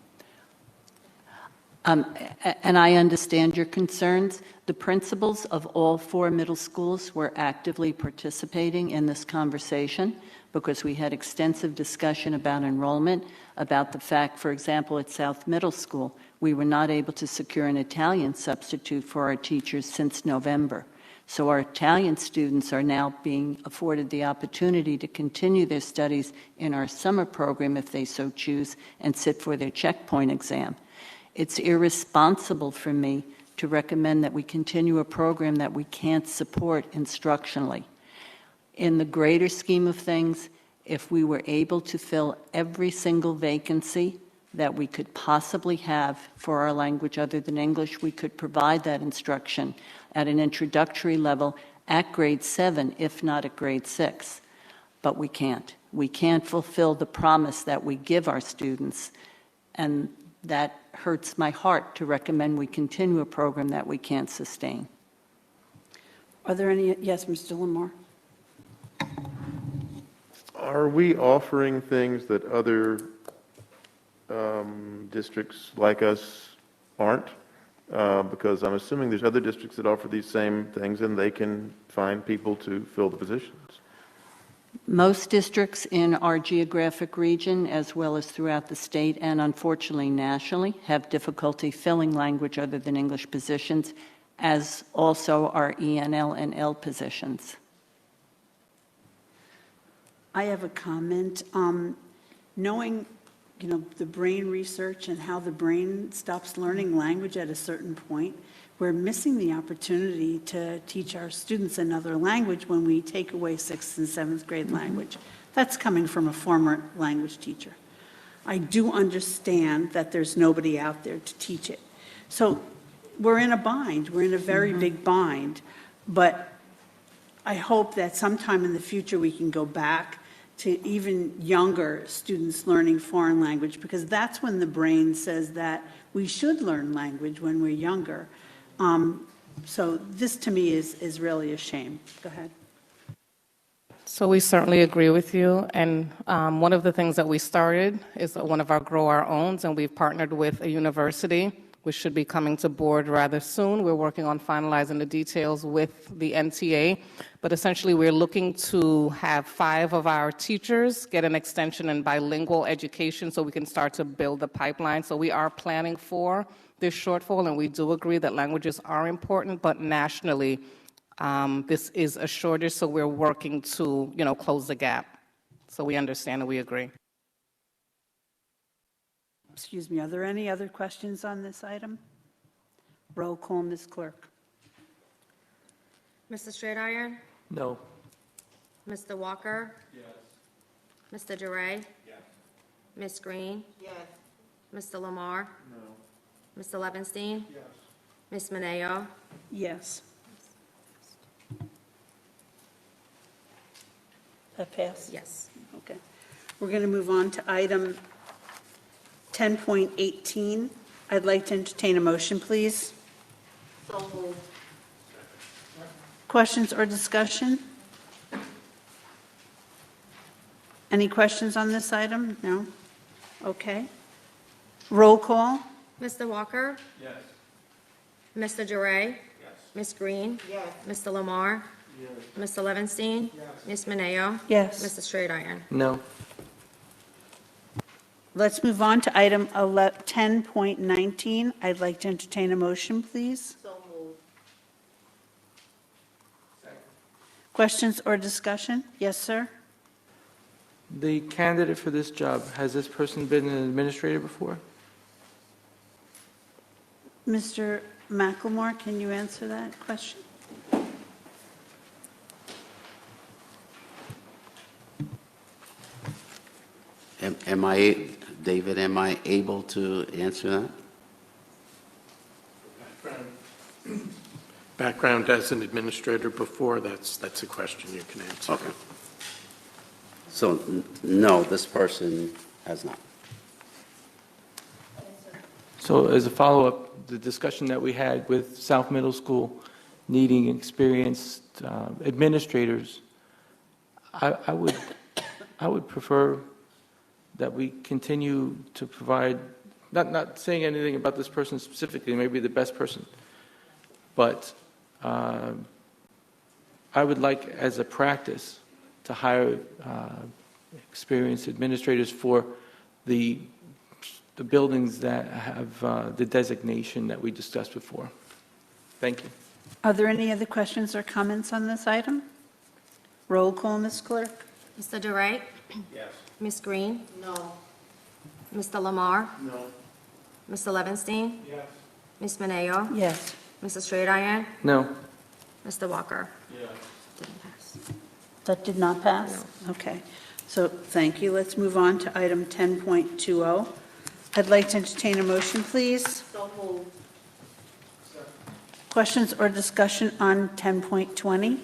T: And I understand your concerns. The principals of all 4 middle schools were actively participating in this conversation because we had extensive discussion about enrollment, about the fact, for example, at South Middle School, we were not able to secure an Italian substitute for our teachers since November. So our Italian students are now being afforded the opportunity to continue their studies in our summer program if they so choose and sit for their checkpoint exam. It's irresponsible for me to recommend that we continue a program that we can't support instructionally. In the greater scheme of things, if we were able to fill every single vacancy that we could possibly have for our language other than English, we could provide that instruction at an introductory level at grade 7, if not at grade 6. But we can't. We can't fulfill the promise that we give our students, and that hurts my heart to recommend we continue a program that we can't sustain.
A: Are there any, yes, Mr. Lamar?
M: Are we offering things that other districts like us aren't? Because I'm assuming there's other districts that offer these same things and they can find people to fill the positions.
T: Most districts in our geographic region, as well as throughout the state and unfortunately nationally, have difficulty filling language other than English positions, as also our ENL and L positions.
A: I have a comment. Knowing, the brain research and how the brain stops learning language at a certain point, we're missing the opportunity to teach our students another language when we take away 6th and 7th grade language. That's coming from a former language teacher. I do understand that there's nobody out there to teach it. So we're in a bind. We're in a very big bind. But I hope that sometime in the future we can go back to even younger students learning foreign language, because that's when the brain says that we should learn language when we're younger. So this to me is really a shame. Go ahead.
J: So we certainly agree with you. And one of the things that we started is one of our Grow Our Owns, and we've partnered with a university, which should be coming to board rather soon. We're working on finalizing the details with the NTA. But essentially, we're looking to have 5 of our teachers get an extension in bilingual education so we can start to build the pipeline. So we are planning for this shortfall, and we do agree that languages are important, but nationally, this is a shortage, so we're working to, close the gap. So we understand and we agree.
A: Excuse me, are there any other questions on this item? Roll call, Ms. Clerk.
B: Mr. Straight-Iron?
F: No.
B: Mr. Walker? Yes. Mr. DeRay? Yes. Ms. Green? Yes. Mr. Lamar? No. Mr. Levenstein? Yes. Ms. Mineo?
A: Yes. That passed?
B: Yes.
A: Okay. We're going to move on to item 10.18. I'd like to entertain a motion, please.
B: So moved.
A: Questions or discussion? Any questions on this item? No? Okay. Roll call?
B: Mr. Walker? Yes. Mr. DeRay? Yes. Ms. Green? Yes. Mr. Lamar? Yes. Mr. Levenstein? Yes. Ms. Mineo?
A: Yes.
B: Mr. Straight-Iron?
F: No.
A: Let's move on to item 10.19. I'd like to entertain a motion, please.
B: So moved.
A: Questions or discussion? Yes, sir?
F: The candidate for this job, has this person been an administrator before?
A: Mr. McLemore, can you answer that question?
R: David, am I able to answer that?
O: Background as an administrator before, that's a question you can answer.
R: Okay. So, no, this person has not.
F: So as a follow-up, the discussion that we had with South Middle School needing experienced administrators, I would prefer that we continue to provide, not saying anything about this person specifically, maybe the best person, but I would like, as a practice, to hire experienced administrators for the buildings that have the designation that we discussed before. Thank you.
A: Are there any other questions or comments on this item? Roll call, Ms. Clerk.
B: Mr. DeRay?
M: Yes.
B: Ms. Green? No. Mr. Lamar?
M: No.
B: Mr. Levinstein?
M: Yes.
B: Ms. Mineo?
A: Yes.
B: Mrs. Stradian?
F: No.
B: Mr. Walker?
M: Yes.
B: Didn't pass.
A: That did not pass? Okay. So thank you. Let's move on to item 10.20. I'd like to entertain a motion, please.
B: So moved.
A: Questions or discussion on 10.20?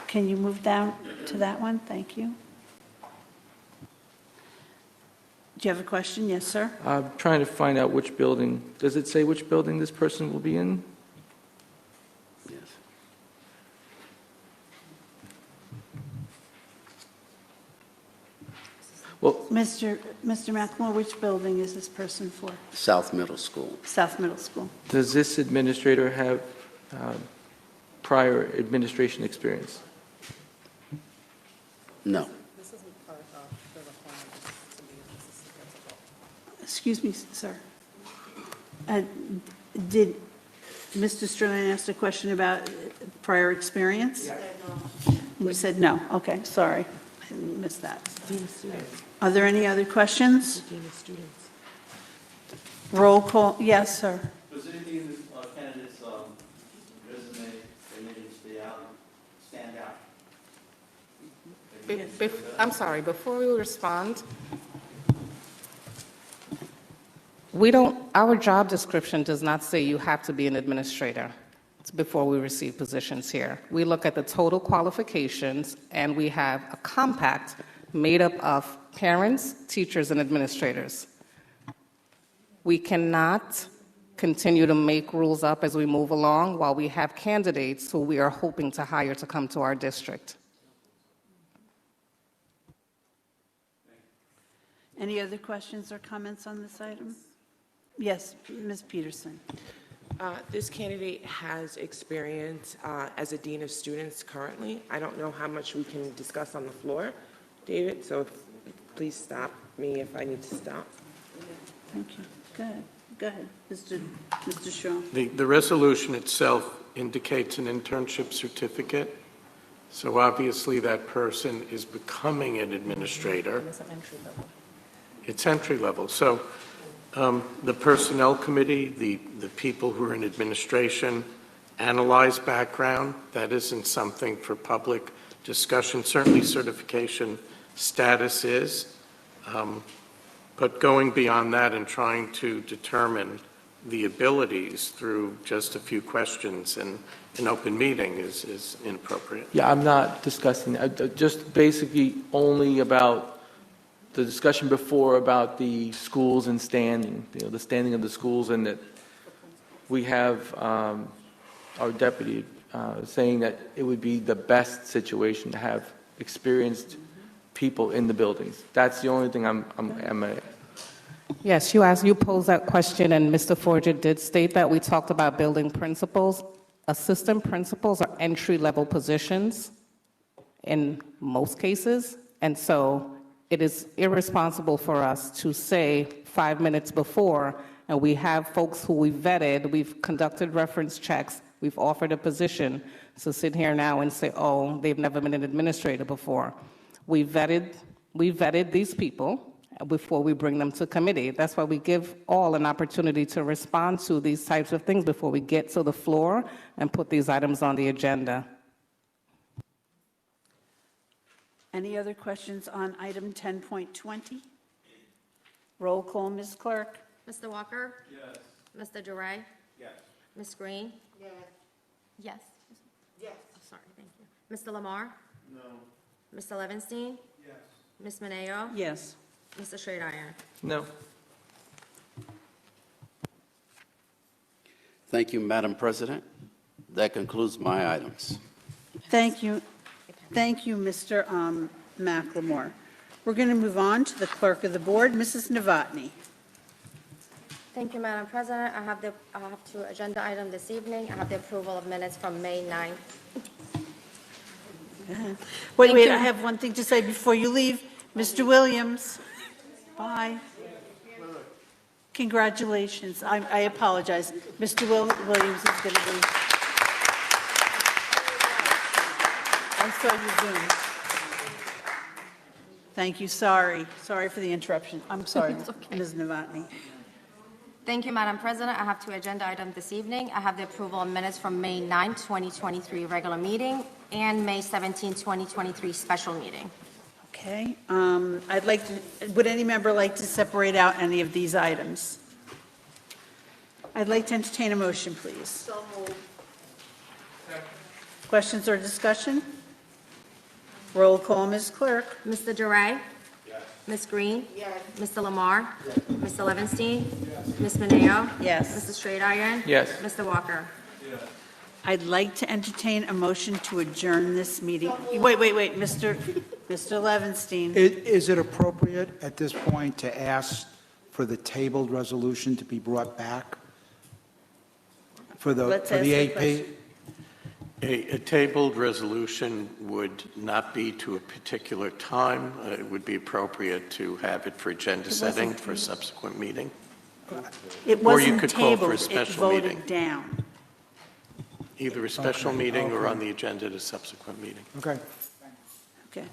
A: Can you move down to that one? Thank you. Do you have a question? Yes, sir.
F: I'm trying to find out which building. Does it say which building this person will be in?
R: Yes.
F: Well,
A: Mr. McLemore, which building is this person for?
R: South Middle School.
A: South Middle School.
F: does this administrator have prior administration experience?
R: No.
A: Excuse me, sir. Did Mr. Sterling ask a question about prior experience? You said no. Okay, sorry. I missed that. Are there any other questions? Roll call. Yes, sir.
U: Was anything in this candidate's resume that made him stand out?
J: I'm sorry, before we respond, our job description does not say you have to be an administrator before we receive positions here. We look at the total qualifications, and we have a compact made up of parents, teachers, and administrators. We cannot continue to make rules up as we move along while we have candidates who we are hoping to hire to come to our district.
A: Any other questions or comments on this item? Yes, Ms. Peterson.
S: This candidate has experience as a dean of students currently. I don't know how much we can discuss on the floor, David, so please stop me if I need to stop.
A: Thank you. Go ahead, Mr. Shaw.
O: The resolution itself indicates an internship certificate. So obviously that person is becoming an administrator. It's entry level. So the personnel committee, the people who are in administration, analyze background. That isn't something for public discussion. Certainly certification status is. But going beyond that and trying to determine the abilities through just a few questions in an open meeting is inappropriate.
F: Yeah, I'm not discussing, just basically only about the discussion before about the schools and standing, the standing of the schools, and that we have our deputy saying that it would be the best situation to have experienced people in the buildings. That's the only thing I'm
J: Yes, you posed that question, and Mr. Forger did state that. We talked about building principals. Assistant principals are entry-level positions in most cases, and so it is irresponsible for us to say 5 minutes before, and we have folks who we've vetted, we've conducted reference checks, we've offered a position, so sit here now and say, oh, they've never been an administrator before. We vetted these people before we bring them to committee. That's why we give all an opportunity to respond to these types of things before we get to the floor and put these items on the agenda.
A: Any other questions on item 10.20? Roll call, Ms. Clerk.
B: Mr. Walker?
U: Yes.
B: Mr. Duray?
U: Yes.
B: Ms. Green?
A: Yes.
B: Yes.
A: Yes.
B: Sorry, thank you. Mr. Lamar?
U: No.
B: Mr. Levinstein?
U: Yes.
B: Ms. Mineo?
I: Yes.
B: Mr. Straight-Iron?
F: No.
R: Thank you, Madam President. That concludes my items.
A: Thank you. Thank you, Mr. McLemore. We're going to move on to the clerk of the board, Mrs. Novotny.
B: Thank you, Madam President. I have two agenda items this evening. I have the approval of minutes from May 9th.
A: Wait, I have one thing to say before you leave. Mr. Williams, bye. Congratulations. I apologize. Mr. Williams is going to be. I saw you Zoom. Thank you. Sorry for the interruption. I'm sorry, Ms. Novotny.
B: Thank you, Madam President. I have two agenda items this evening. I have the approval of minutes from May 9th, 2023 regular meeting and May 17th, 2023 special meeting.
A: Okay. Would any member like to separate out any of these items? I'd like to entertain a motion, please. So moved. Questions or discussion? Roll call, Ms. Clerk.
B: Mr. Duray? Yes. Ms. Green? Yes. Mr. Lamar? Yes. Mr. Levinstein? Yes. Ms. Mineo?
A: Yes.
B: Mr. Straight-Iron?
F: Yes.
B: Mr. Walker?
U: Yes.
A: I'd like to entertain a motion to adjourn this meeting. Wait, Mr. Levinstein.
P: Is it appropriate at this point to ask for the tabled resolution to be brought back for the
A: Let's ask the
P: 8
A: question.
O: A tabled resolution would not be to a particular time. It would be appropriate to have it for agenda setting for a subsequent meeting.
A: It
O: Or you
A: wasn't
O: could call for a
A: tabled, it
O: special meeting.
A: voted down.
O: Either a special meeting or on the agenda at a subsequent meeting.
P: Okay.
A: Okay.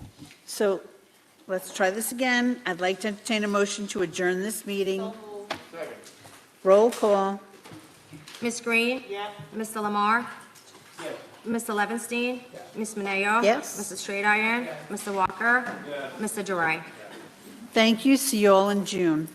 A: So let's try this again. I'd like to entertain a motion to adjourn this meeting. Roll call.
B: Ms. Green? Yes. Mr. Lamar? Yes. Mr. Levinstein? Yes. Ms. Mineo?
A: Yes.
B: Mr. Straight-Iron? Yes. Mr. Walker?
U: Yes.
B: Mr. Duray?
A: Thank you. See you all in June.